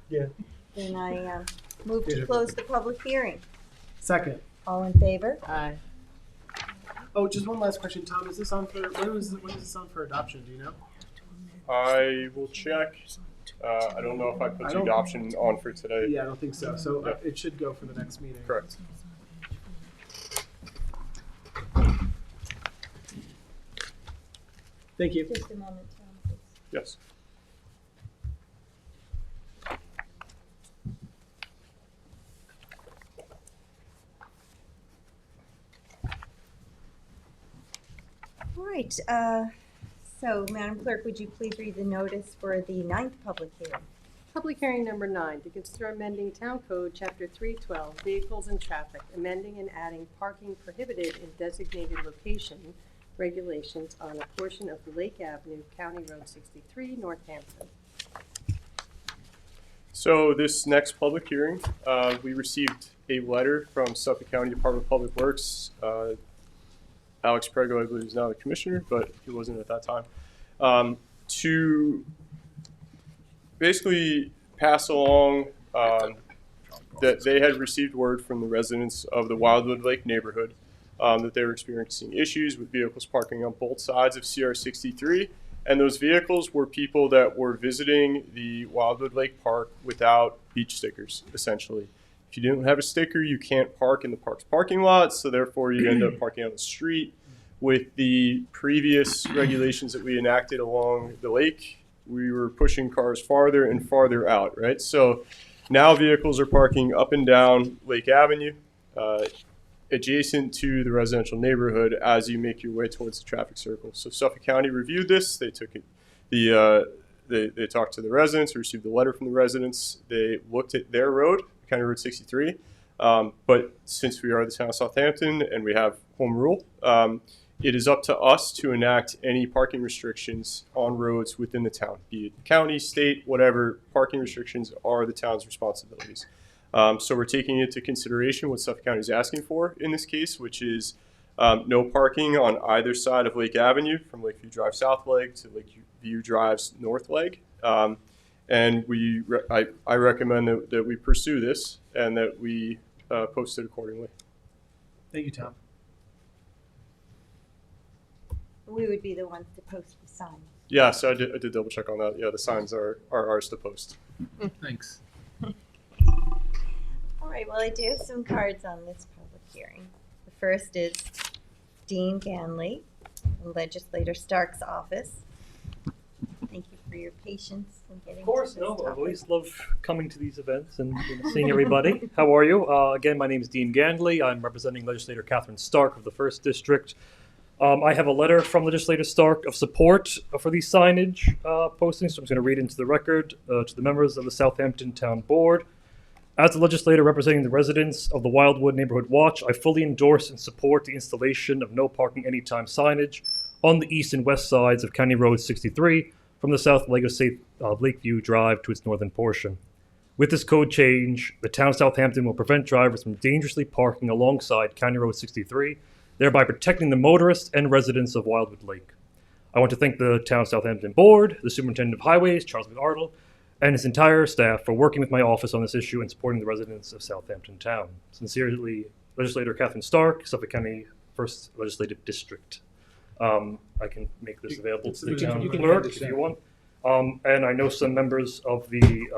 Yeah. Then I move to close the public hearing. Second. All in favor? Aye. Oh, just one last question, Tom. Is this on for when is this on for adoption? Do you know? I will check. I don't know if I put the adoption on for today. Yeah, I don't think so. So Yep. it should go for the next meeting. Correct. Thank you. Just a moment, Tom, please. Yes. All right, so Madam Clerk, would you please read the notice for the 9th public hearing? Public hearing number 9, to consider amending Town Code, Chapter 312, Vehicles and Traffic, amending and adding parking prohibited in designated location regulations on a portion of Lake Avenue, County Road 63, Northampton. So this next public hearing, we received a letter from Suffolk County Department of Public Works. Alex Prego, I believe, is now the commissioner, but he wasn't at that time, to basically pass along that they had received word from the residents of the Wildwood Lake neighborhood that they were experiencing issues with vehicles parking on both sides of CR 63. And those vehicles were people that were visiting the Wildwood Lake Park without beach stickers, essentially. If you didn't have a sticker, you can't park in the park's parking lot, so therefore you end up parking on the street. With the previous regulations that we enacted along the lake, we were pushing cars farther and farther out, right? So now vehicles are parking up and down Lake Avenue, adjacent to the residential neighborhood as you make your way towards the traffic circle. So Suffolk County reviewed this. They took it, they talked to the residents, received the letter from the residents. They looked at their road, County Road 63. But since we are the town of Southampton and we have home rule, it is up to us to enact any parking restrictions on roads within the town, be it county, state, whatever. Parking restrictions are the town's responsibilities. So we're taking into consideration what Suffolk County is asking for in this case, which is no parking on either side of Lake Avenue from Lakeview Drive South Leg to Lakeview Drive's North Leg. And I recommend that we pursue this and that we post it accordingly. Thank you, Tom. We would be the ones to post the sign. Yeah, so I did double check on that. Yeah, the signs are ours to post. Thanks. All right, well, I do have some cards on this public hearing. The first is Dean Ganley in Legislator Stark's office. Thank you for your patience in getting Of course, to this no, topic. I've always loved coming to these events and seeing everybody. How are you? Again, my name is Dean Ganley. I'm representing Legislator Catherine Stark of the 1st District. I have a letter from Legislator Stark of support for these signage postings, so I'm just going to read into the record to the members of the Southampton Town Board. As the legislator representing the residents of the Wildwood Neighborhood Watch, I fully endorse and support the installation of no parking anytime signage on the east and west sides of County Road 63 from the south leg of Lakeview Drive to its northern portion. With this code change, the town of Southampton will prevent drivers from dangerously parking alongside County Road 63, thereby protecting the motorists and residents of Wildwood Lake. I want to thank the town of Southampton Board, the Superintendent of Highways, Charles McArdle, and his entire staff for working with my office on this issue and supporting the residents of Southampton Town. Sincerely, Legislator Catherine Stark, Suffolk County 1st Legislative District. I can make this available to the town clerk if you want. And I know some members of the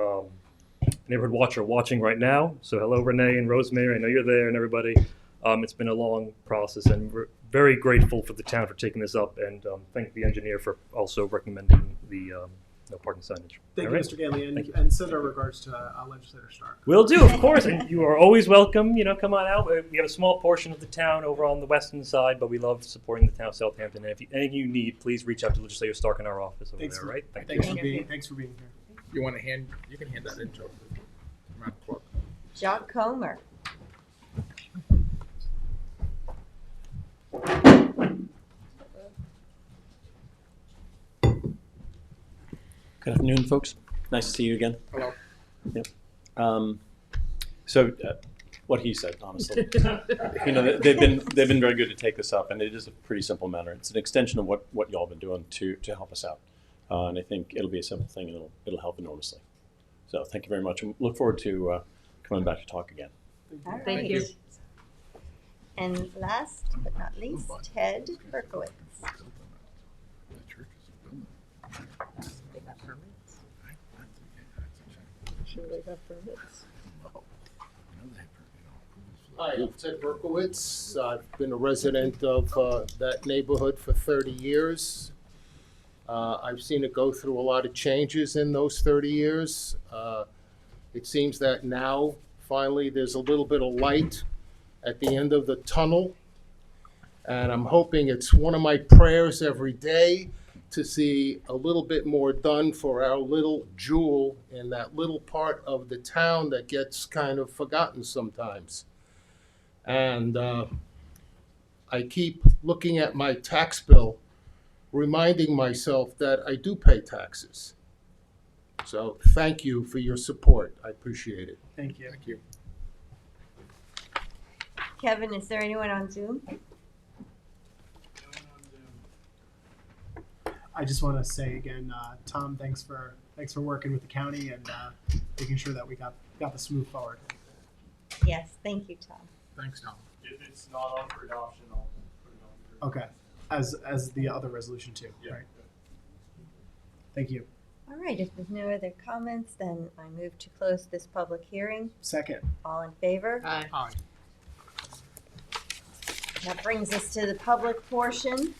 Neighborhood Watch are watching right now. So hello, Renee and Rosemary. I know you're there and everybody. It's been a long process, and we're very grateful for the town for taking this up, and thank the engineer for also recommending the no parking signage. Thank All you, right. Mr. Ganley, Thank you. and send our regards to Legislator Stark. Will do, of course, and you are always welcome. You know, come on out. We have a small portion of the town over on the western side, but we love supporting the town of Southampton. And if anything you need, please reach out to Legislator Stark in our office over there. Right? Thank you. Thanks for being here. You want to hand? You can hand that in, Joe. Madam Clerk. Jock Comer. Good afternoon, folks. Nice to see you again. Hello. Yep. So, what he said, honestly, you know, they've been very good to take this up, and it is a pretty simple matter. It's an extension of what y'all been doing to help us out, and I think it'll be a simple thing, and it'll help enormously. So, thank you very much, and look forward to coming back to talk again. All right. Thank you. And last but not least, Ted Berkowitz. That church is a building. sure they have permits. Hi, I'm Ted Berkowitz. I've been a resident of that neighborhood for 30 years. I've seen it go through a lot of changes in those 30 years. It seems that now, finally, there's a little bit of light at the end of the tunnel. And I'm hoping, it's one of my prayers every day to see a little bit more done for our little jewel in that little part of the town that gets kind of forgotten sometimes. And I keep looking at my tax bill, reminding myself that I do pay taxes. So thank you for your support. I appreciate it. Thank you. Thank you. Kevin, is there anyone on Zoom? I just want to say again, Tom, thanks for working with the county and making sure that we got this moved forward. Yes, thank you, Tom. Thanks, Tom. If it's not on for adoption, I'll put it on. Okay, as the other resolution too, Yeah. right? Thank you. All right, if there's no other comments, then I move to close this public hearing. Second. All in favor? Aye. Aye. That brings us to the public portion.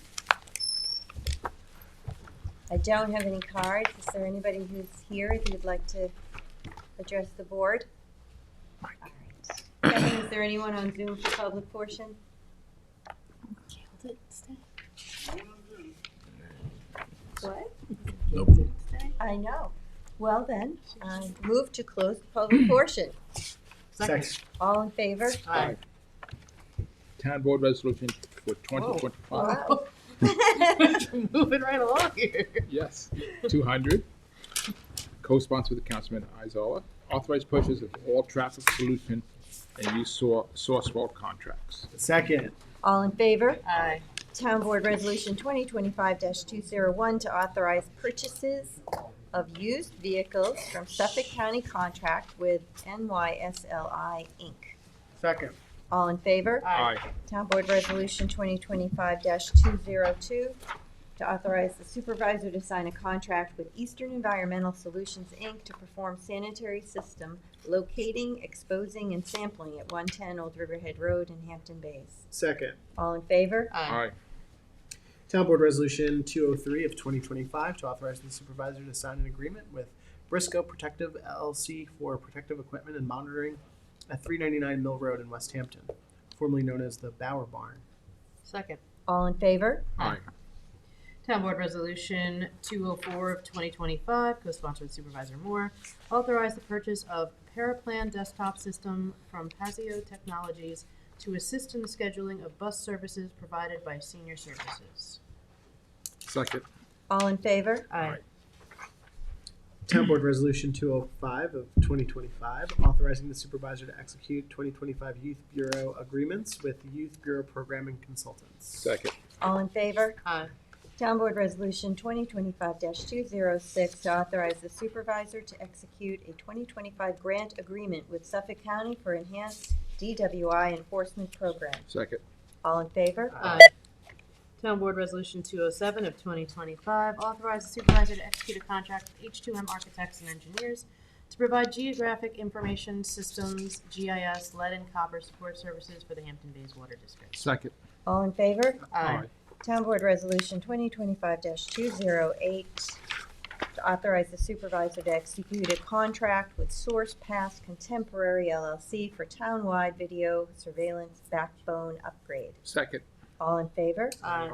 I don't have any cards. Is there anybody who's here that would like to address the board? All right. Kevin, is there anyone on Zoom for public portion? What? Nope. I know. Well then, I move to close the public portion. Second. All in favor? Aye. Town board resolution for 2025. Wow. Moving right along here. Yes, 200. Co-sponsored with Councilman Isola. Authorized purchase of all traffic solution and use source fault contracts. Second. All in favor? Aye. Town Board Resolution 2025-201 to authorize purchases of used vehicles from Suffolk County contract with NYSLI Inc. Second. All in favor? Aye. Town Board Resolution 2025-202 to authorize the supervisor to sign a contract with Eastern Environmental Solutions Inc. to perform sanitary system locating, exposing, and sampling at 110 Old Riverhead Road in Hampton Bays. Second. All in favor? Aye. Town Board Resolution 203 of 2025 to authorize the supervisor to sign an agreement with Briscoe Protective LLC for protective equipment and monitoring at 399 Mill Road in West Hampton, formerly known as the Bower Barn. Second. All in favor? Aye. Town Board Resolution 204 of 2025, co-sponsored with Supervisor Moore, authorize the purchase of Paraplan desktop system from Pasio Technologies to assist in the scheduling of bus services provided by Senior Services. Second. All in favor? Aye. Town Board Resolution 205 of 2025, authorizing the supervisor to execute 2025 Youth Bureau agreements with Youth Bureau Programming Consultants. Second. All in favor? Aye. Town Board Resolution 2025-206 to authorize the supervisor to execute a 2025 grant agreement with Suffolk County for enhanced DWI enforcement program. Second. All in favor? Aye. Town Board Resolution 207 of 2025, authorize the supervisor to execute a contract with H2M Architects and Engineers to provide geographic information systems, GIS, lead and copper support services for the Hampton Bays Water District. Second. All in favor? Aye. Town Board Resolution 2025-208 to authorize the supervisor to execute a contract with Source Pass Contemporary LLC for townwide video surveillance backbone upgrade. Second. All in favor? Aye.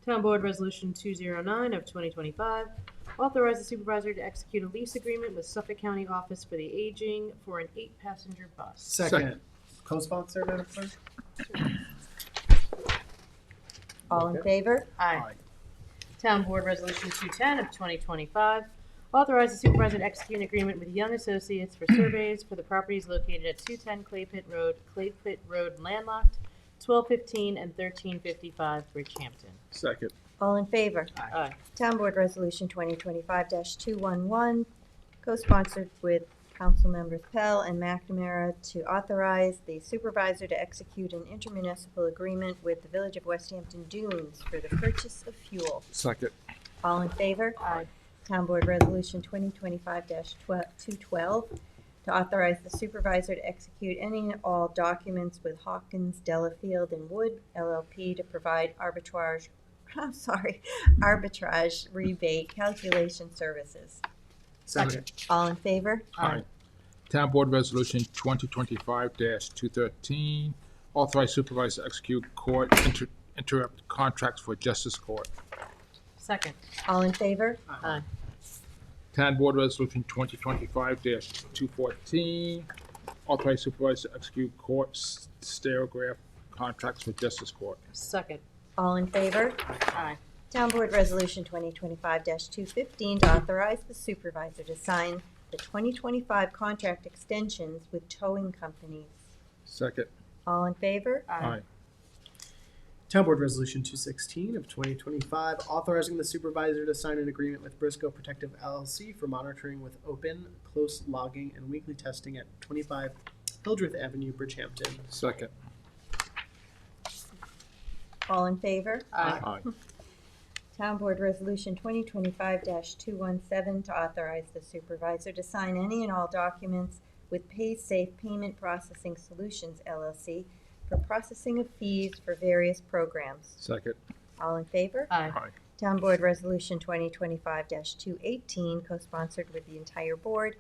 Town Board Resolution 209 of 2025, authorize the supervisor to execute a lease agreement with Suffolk County Office for the Aging for an 8-passenger bus. Second. Co-sponsor, Madam Clerk? All in favor? Aye. Town Board Resolution 210 of 2025, authorize the supervisor to execute an agreement with Young Associates for surveys for the properties located at 210 Clay Pit Road landlocked, 1215 and 1355 Bridgehampton. Second. All in favor? Aye. Town Board Resolution 2025-211, co-sponsored with Council Members Pell and McNamara to authorize the supervisor to execute an intermunicipal agreement with the Village of West Hampton Dunes for the purchase of fuel. Second. All in favor? Aye. Town Board Resolution 2025-212 to authorize the supervisor to execute any and all documents with Hawkins, Delafield, and Wood LLP to provide arbitrage rebate calculation services. Second. All in favor? Aye. Town Board Resolution 2025-213, authorize supervisor to execute court interrupt contracts for justice court. Second. All in favor? Aye. Town Board Resolution 2025-214, authorize supervisor to execute court stereograph contracts for justice court. Second. All in favor? Aye. Town Board Resolution 2025-215 to authorize the supervisor to sign the 2025 contract extensions with towing companies. Second. All in favor? Aye. Town Board Resolution 216 of 2025, authorizing the supervisor to sign an agreement with Briscoe Protective LLC for monitoring with open, close logging, and weekly testing at 25 Hildreth Avenue, Bridgehampton. Second. All in favor? Aye. Town Board Resolution 2025-217 to authorize the supervisor to sign any and all documents with PaySafe Payment Processing Solutions LLC for processing of fees for various programs. Second. All in favor? Aye. Aye. Town Board Resolution 2025-218, co-sponsored with the entire board,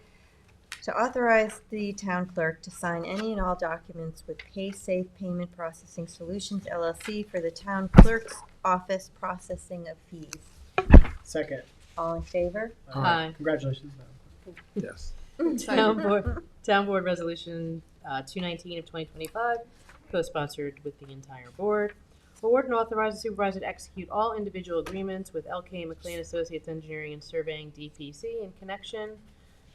to authorize the town clerk to sign any and all documents with PaySafe Payment Processing Solutions LLC for the town clerk's office processing of fees. Second. All in favor? Aye. Congratulations, Madam. Yes. Town Board Resolution 219 of 2025, co-sponsored with the entire board. Award and authorize the supervisor to execute all individual agreements with LK McLean Associates Engineering and Surveying DPC in connection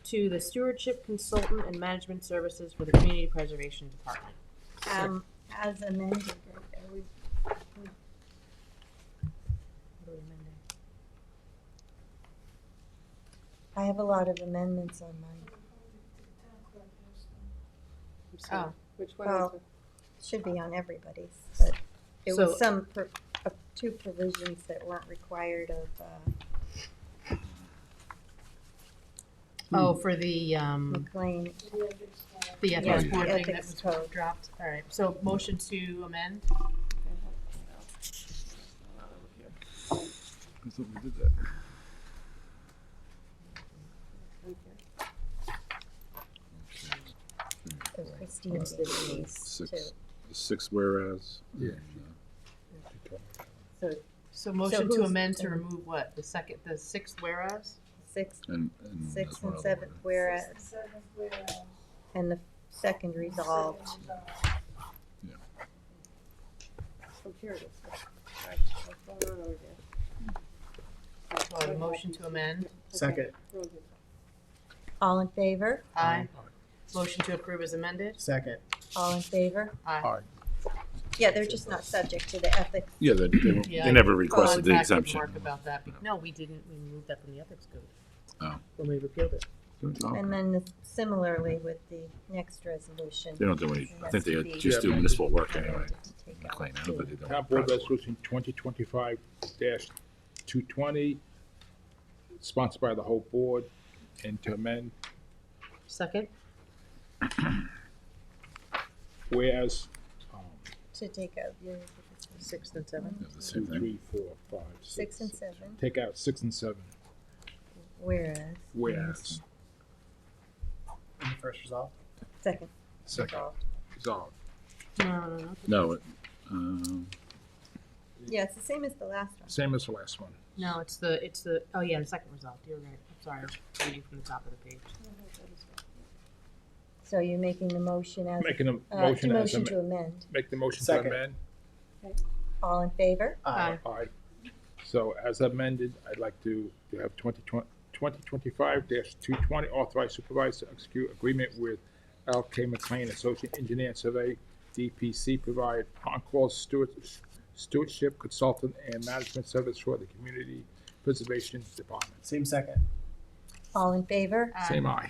to the stewardship consultant and management services for the Community Preservation Department. As amended, are we? What are we amending? I have a lot of amendments on mine. Oh. Which one? Well, should be on everybody's, but it So- was some, two provisions that weren't required of, Oh, for the McLean. the ethics Yeah, board thing that ethics was code. dropped. All right. So motion to amend. I thought we did that. Christine did these too. Six whereas. Yeah. So motion to who's- amend to remove what? The sixth whereas? Sixth, And sixth there's one and other seventh whereas, and the second resolved. Oh, here it is. Right. What's going on over there? So I have a motion to amend. Second. All in favor? Aye. Motion to approve as amended. Second. All in favor? Aye. Yeah, they're just not subject to the ethics. Yeah, they Yeah, they never I requested the contacted exemption. Mark about that. No, we didn't. We removed that from the ethics code Oh. when we repealed it. And then similarly with the next resolution. They don't do any, I think they Has to be just do amended. municipal work anyway. To take out McLean, I don't think they do. Town Board Resolution 2025-220, sponsored by the whole board, and to amend, Second. whereas, To take out your Sixth and seventh. The same 2, thing. 3, 4, 5, 6 and 7, Take out 6 and 7, whereas. whereas. And the first resolve. Second. Second. Resolved. No. No, Yeah, it's the same as the last one. Same as the last one. No, it's the. Oh yeah, the second result. You're right. I'm sorry. I was reading from the top of the page. So you're making the motion as. Making a to motion as motion am- to amend. Make the motion to Second. amend. All in favor? Aye. Aye. So as amended, I'd like to have 2025-220, authorize supervisor to execute agreement with LK McLean Associate Engineer and Survey, DPC, provide on-call stewardship consultant and management service for the Community Preservation Department. Same second. All in favor? Same aye.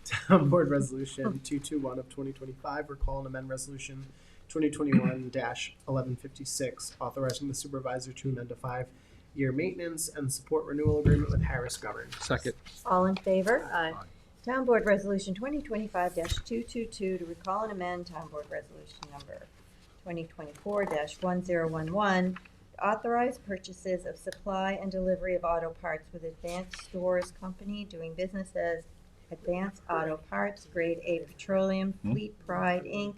Town Board Resolution 221 of 2025, recall and amend Resolution 2021-1156, authorizing the supervisor to amend a 5 year maintenance and support renewal agreement with Harris Govern. Second. All in favor? Aye. Town Board Resolution 2025-222 to recall and amend Town Board Resolution number 2024-1011, to authorize purchases of supply and delivery of auto parts with Advanced Stores Company doing business as Advanced Auto Parts, Grade A Petroleum, Fleet Pride, Inc.,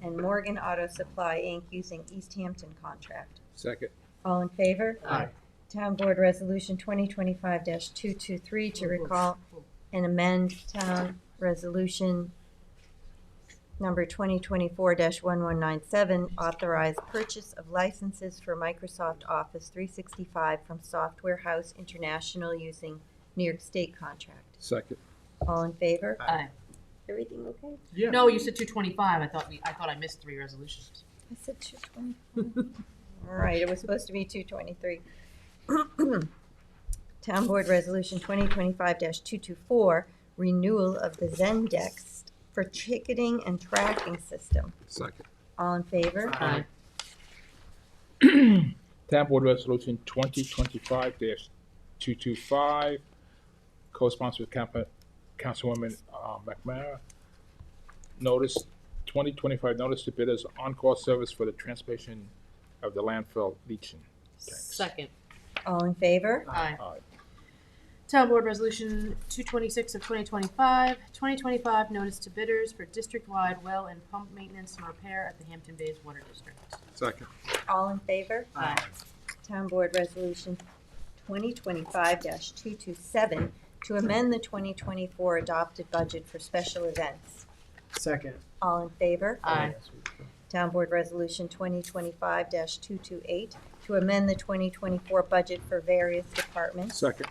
and Morgan Auto Supply, Inc., using East Hampton contract. Second. All in favor? Aye. Town Board Resolution 2025-223 to recall and amend Town Resolution number 2024-1197, authorize purchase of licenses for Microsoft Office 365 from Software House International using New York State contract. Second. All in favor? Aye. Everything okay? Yeah. No, you said 225. I thought I missed 3 resolutions. I said 225. All right, it was supposed to be 223. Town Board Resolution 2025-224, renewal of the Zendex for ticketing and tracking system. Second. All in favor? Aye. Town Board Resolution 2025-225, co-sponsored with Councilwoman McNamara. Notice, 2025 notice to bidders on-call service for the transportation of the landfill leaching tanks. Second. All in favor? Aye. Aye. Town Board Resolution 226 of 2025, 2025 notice to bidders for district-wide well and pump maintenance and repair at the Hampton Bays Water District. Second. All in favor? Aye. Town Board Resolution 2025-227, to amend the 2024 adopted budget for special events. Second. All in favor? Aye. Town Board Resolution 2025-228, to amend the 2024 budget for various departments. Second.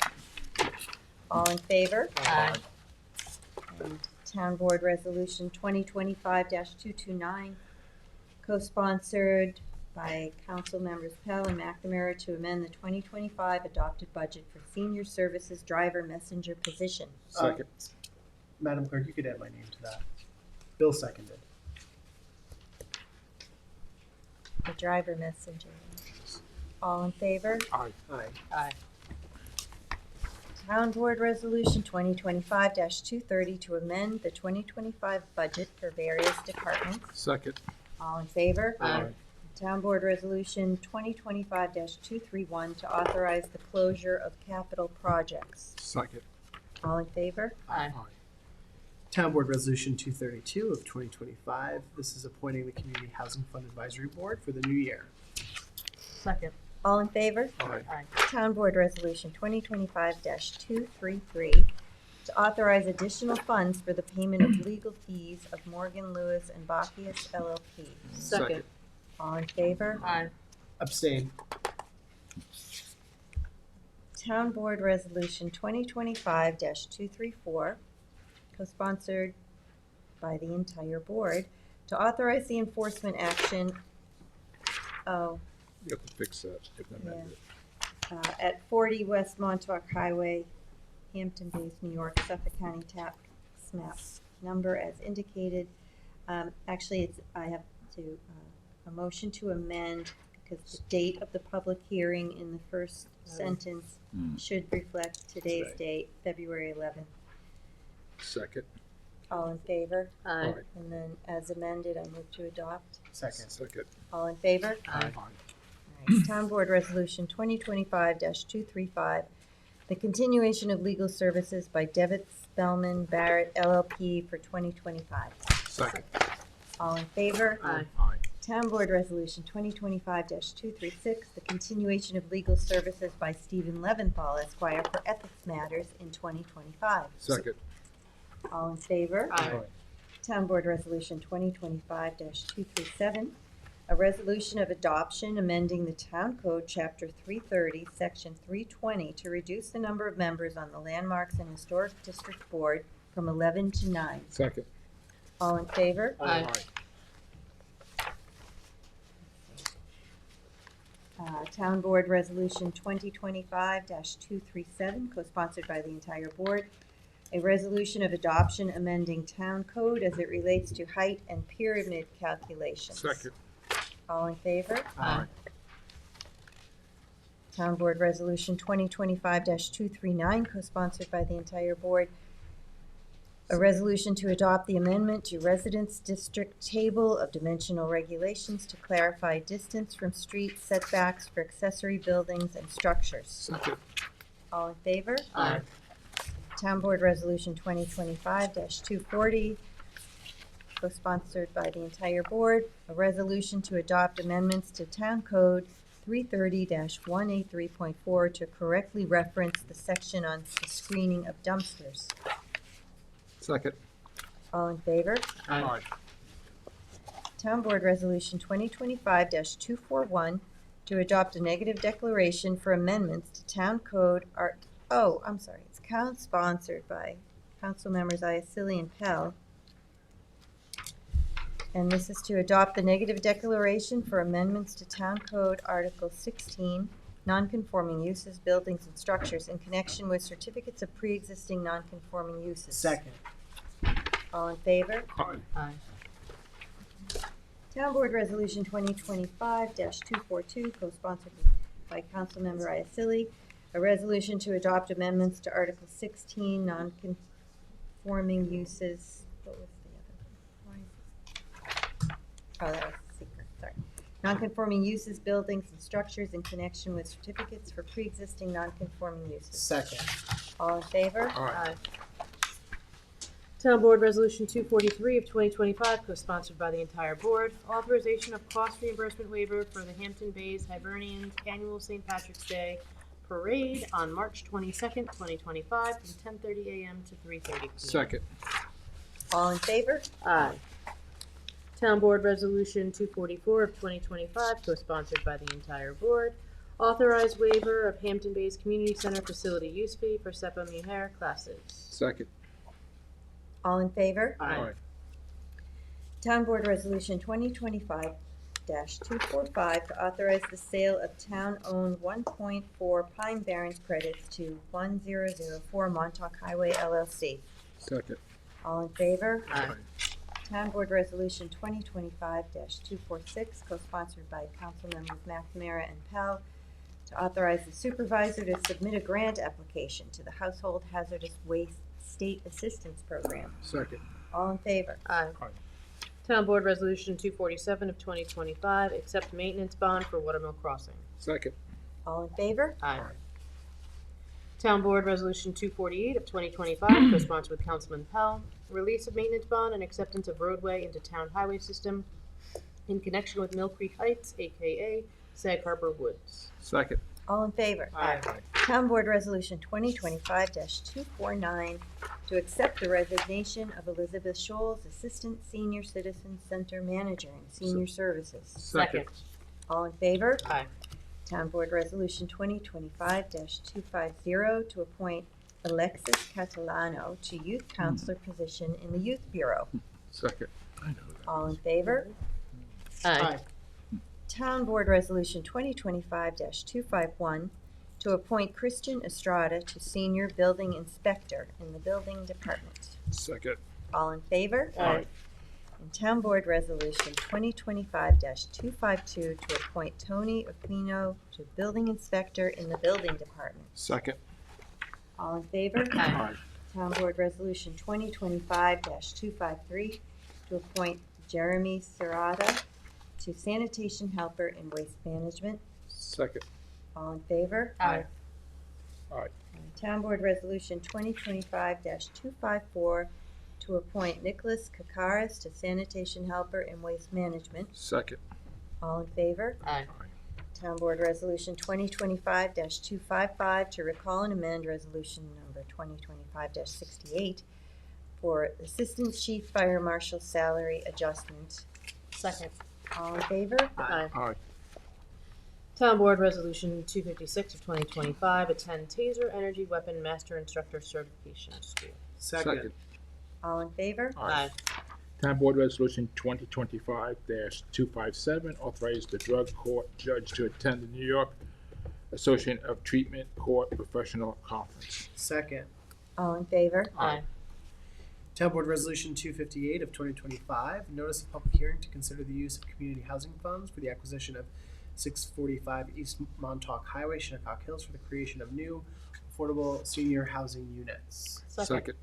All in favor? Aye. And Town Board Resolution 2025-229, co-sponsored by Council Members Pell and McNamara, to amend the 2025 adopted budget for senior services driver messenger position. Second. Madam Clerk, you could add my name to that. Bill seconded. The driver messenger. All in favor? Aye. Aye. Aye. Town Board Resolution 2025-230, to amend the 2025 budget for various departments. Second. All in favor? Aye. Town Board Resolution 2025-231, to authorize the closure of capital projects. Second. All in favor? Aye. Town Board Resolution 232 of 2025. This is appointing the Community Housing Fund Advisory Board for the new year. Second. All in favor? Aye. Aye. Town Board Resolution 2025-233, to authorize additional funds for the payment of legal fees of Morgan, Lewis, and Bacchius LLP. Second. All in favor? Aye. Abstain. Town Board Resolution 2025-234, co-sponsored by the entire board, to authorize the enforcement action, You have to fix that. If amended. at 40 West Montauk Highway, Hampton Bays, New York, Suffolk County tax map number as indicated. Actually, I have to, a motion to amend, because the date of the public hearing in the first sentence should reflect today's date, February 11th. Second. All in favor? Aye. And then as amended, I move to adopt. Second. Second. All in favor? Aye. All right. Town Board Resolution 2025-235, the continuation of legal services by Devitt Spellman Barrett LLP for 2025. Second. All in favor? Aye. Aye. Town Board Resolution 2025-236, the continuation of legal services by Stephen Leventhal Esquire for ethics matters in 2025. Second. All in favor? Aye. Town Board Resolution 2025-237, a resolution of adoption amending the Town Code, Chapter 330, Section 320, to reduce the number of members on the Landmarks and Historic District Board from 11 to 9. Second. All in favor? Aye. Town Board Resolution 2025-237, co-sponsored by the entire board, a resolution of adoption amending Town Code as it relates to height and pyramid calculations. Second. All in favor? Aye. Town Board Resolution 2025-239, co-sponsored by the entire board. A resolution to adopt the amendment to Residence District Table of Dimensional Regulations to clarify distance from street setbacks for accessory buildings and structures. Second. All in favor? Aye. Town Board Resolution 2025-240, co-sponsored by the entire board. A resolution to adopt amendments to Town Code 330-183.4 to correctly reference the section on the screening of dumpsters. Second. All in favor? Aye. Town Board Resolution 2025-241 to adopt a negative declaration for amendments to Town Code it's sponsored by Council Members Iacili and Pell. And this is to adopt the negative declaration for amendments to Town Code Article 16, non-conforming uses, buildings, and structures in connection with certificates of pre-existing non-conforming uses. Second. All in favor? Aye. Aye. Town Board Resolution 2025-242, co-sponsored by Councilmember Iacili. A resolution to adopt amendments to Article 16, non-conforming uses. What was the other one? Oh, that was secret, sorry. Non-conforming uses, buildings, and structures in connection with certificates for pre-existing non-conforming uses. Second. All in favor? Aye. Town Board Resolution 243 of 2025, co-sponsored by the entire board. Authorization of cost reimbursement waiver for the Hampton Bays Hibernians Annual St. Patrick's Day Parade on March 22nd, 2025, from 10:30 a.m. to 3:30 p.m. Second. All in favor? Aye. Town Board Resolution 244 of 2025, co-sponsored by the entire board. Authorized waiver of Hampton Bays Community Center facility use fee for SEPA Mujer classes. Second. All in favor? Aye. Town Board Resolution 2025-245 to authorize the sale of town-owned 1.4 Pine Barrens credits to 1004 Montauk Highway LLC. Second. All in favor? Aye. Town Board Resolution 2025-246, co-sponsored by Councilmembers McNamara and Pell, to authorize the supervisor to submit a grant application to the Household Hazardous Waste State Assistance Program. Second. All in favor? Aye. Aye. Town Board Resolution 247 of 2025, accept maintenance bond for Watermill Crossing. Second. All in favor? Aye. Town Board Resolution 248 of 2025, co-sponsored with Councilman Pell, release of maintenance bond and acceptance of roadway into town highway system in connection with Mill Creek Heights, aka Sag Harbor Woods. Second. All in favor? Aye. Town Board Resolution 2025-249 to accept the resignation of Elizabeth Scholes, Assistant Senior Citizen Center Manager in Senior Services. Second. All in favor? Aye. Town Board Resolution 2025-250 to appoint Alexis Catalano to Youth Counselor position in the Youth Bureau. Second. All in favor? Aye. Town Board Resolution 2025-251 to appoint Christian Estrada to Senior Building Inspector in the Building Department. Second. All in favor? Aye. And Town Board Resolution 2025-252 to appoint Tony Aquino to Building Inspector in the Building Department. Second. All in favor? Aye. Town Board Resolution 2025-253 to appoint Jeremy Serrata to Sanitation Helper in Waste Management. Second. All in favor? Aye. Aye. And Town Board Resolution 2025-254 to appoint Nicholas Kakaris to Sanitation Helper in Waste Management. Second. All in favor? Aye. Town Board Resolution 2025-255 to recall and amend Resolution Number 2025-68 for Assistant Chief Fire Marshal salary adjustment. Second. All in favor? Aye. Aye. Town Board Resolution 256 of 2025, attend Taser Energy Weapon Master Instructor Certification School. Second. All in favor? Aye. Town Board Resolution 2025-257, authorize the drug court judge to attend the New York Association of Treatment Court Professional Conference. Second. All in favor? Aye. Town Board Resolution 258 of 2025, notice of public hearing to consider the use of community housing funds for the acquisition of 645 East Montauk Highway, Shinnecock Hills, for the creation of new affordable senior housing units. Second.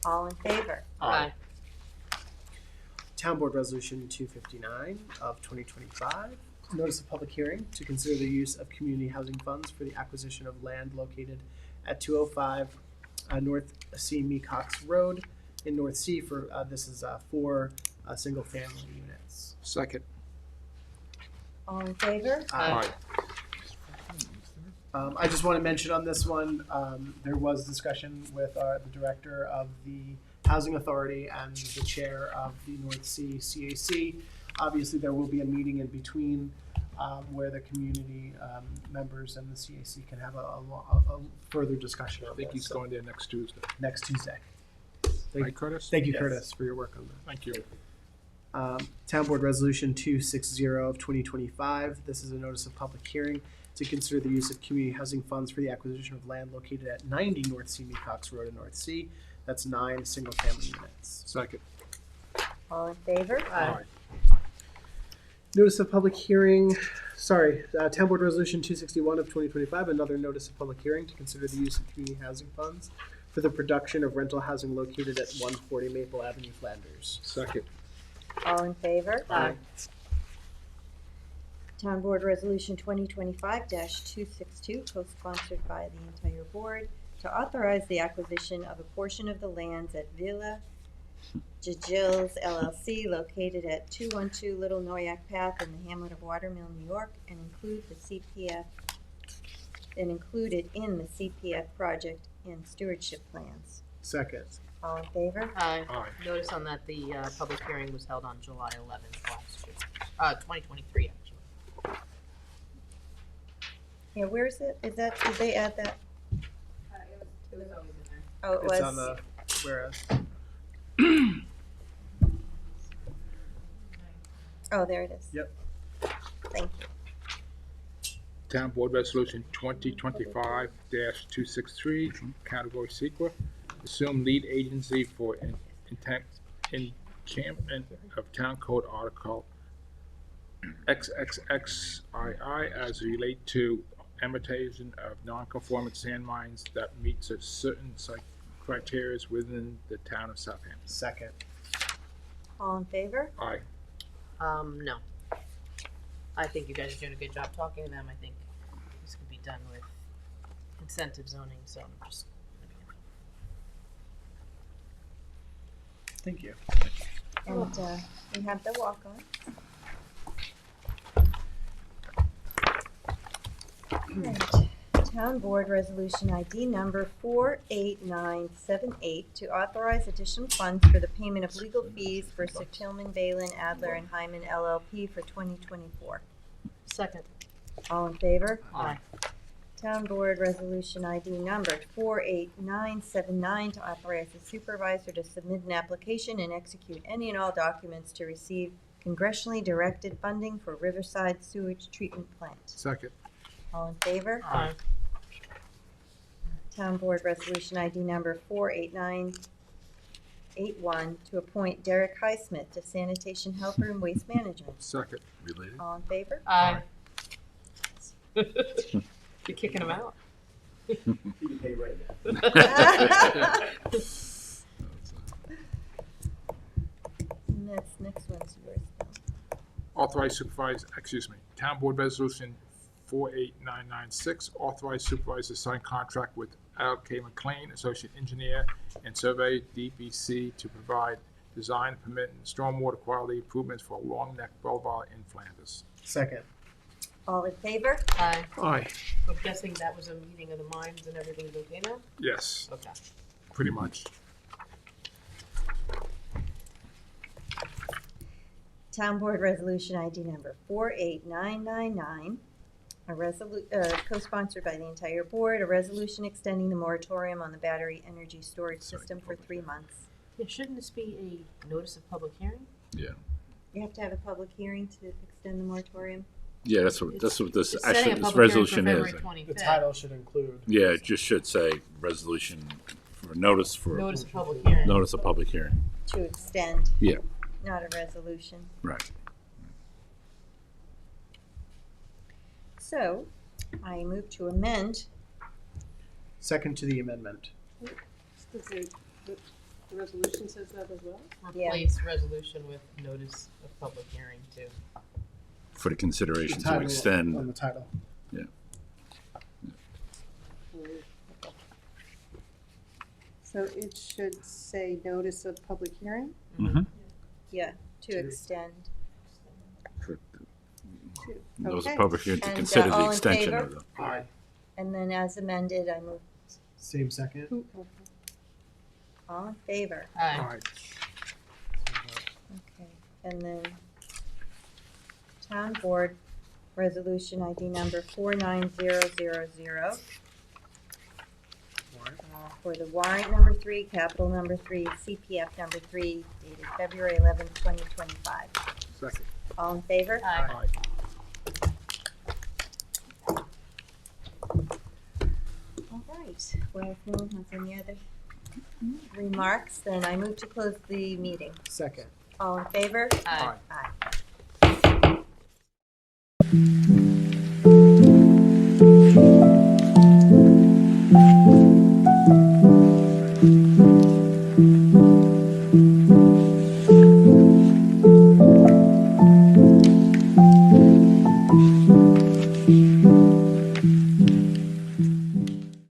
All in favor? Aye. Town Board Resolution 259 of 2025. Notice of public hearing to consider the use of community housing funds for the acquisition of land located at 205 North C. Mecox Road in North Sea for, this is 4 single-family units. Second. All in favor? Aye. I just want to mention on this one, there was discussion with the director of the Housing Authority and the chair of the North Sea CAC. Obviously, there will be a meeting in between where the community members and the CAC can have a further discussion. I think he's going there next Tuesday. Next Tuesday. Right, Curtis? Thank you, Yes. Curtis, for your work on that. Thank you. Town Board Resolution 260 of 2025. This is a notice of public hearing to consider the use of community housing funds for the acquisition of land located at 90 North Sea Mecox Road in North Sea. That's 9 single-family units. Second. All in favor? Aye. Notice of public hearing, Town Board Resolution 261 of 2025, another notice of public hearing to consider the use of community housing funds for the production of rental housing located at 140 Maple Avenue, Flanders. Second. All in favor? Aye. Town Board Resolution 2025-262, co-sponsored by the entire board, to authorize the acquisition of a portion of the lands at Villa Jajils LLC located at 212 Little Noyak Path in the hamlet of Watermill, New York, and include the CPF and included in the CPF project and stewardship plans. Second. All in favor? Aye. Aye. Notice on that the public hearing was held on July 11th last year. 2023, actually. Yeah, where is it? Is that, did they add that? It was always in there. Oh, it It's was. on the whereas. Oh, there it is. Yep. Thank you. Town Board Resolution 2025-263, category sequel, assume lead agency for enchantment of Town Code Article XXXII as relate to imitation of non-conforming sand mines that meets a certain criteria within the town of Southampton. Second. All in favor? Aye. No. I think you guys are doing a good job talking to them. I think this could be done with incentive zoning, so I'm just. Thank you. And we have the walk-on. Alright, Town Board Resolution ID number 48978 to authorize additional funds for the payment of legal fees for Sir Tillman, Balin, Adler, and Hyman LLP for 2024. Second. All in favor? Aye. Town Board Resolution ID number 48979 to authorize the supervisor to submit an application and execute any and all documents to receive congressionally directed funding for Riverside Sewage Treatment Plant. Second. All in favor? Aye. Town Board Resolution ID number 48981 to appoint Derek Highsmith to sanitation helper and waste management. Second. Related? All in favor? Aye. You're kicking them out. You can pay right now. And that's, next one's yours. Authorize supervisor, Town Board Resolution 48996, authorize supervisor to sign contract with Al K. McLean, Associate Engineer and Survey, DBC, to provide design and permit and stormwater quality improvements for Long Neck Boulevard in Flanders. Second. All in favor? Aye. Aye. I'm guessing that was a meeting of the minds and everything's okay now? Yes, Okay. pretty much. Town Board Resolution ID number 48999, co-sponsored by the entire board, a resolution extending the moratorium on the battery energy storage system for 3 months. Yeah, shouldn't this be a notice of public hearing? Yeah. You have to have a public hearing to extend the moratorium. Yeah, that's what this It's setting actually a this public hearing for resolution is. February The 25th. title should include. Yeah, it just should say resolution for notice for Notice of public hearing. notice of public hearing. To extend, Yeah, not a resolution. right. So, I move to amend. Second to the amendment. Does the resolution says that as well? Yeah. Replace resolution with notice of public hearing too. For the consideration The to title extend. on the title. Yeah. So it should say notice of public hearing? Mm-hmm. Yeah, to extend. Those are Okay. public hearing to And, consider the all in extension favor? of the. Aye. And then as amended, I move. Same second. All in favor? Aye. Okay, and then Town Board Resolution ID number 49000. For the warrant number 3, capital number 3, CPF number 3, dated February 11th, 2025. Second. All in favor? Aye. All right, well, if no one has any other remarks, then I move to close the meeting. Second. All in favor? Aye. Aye.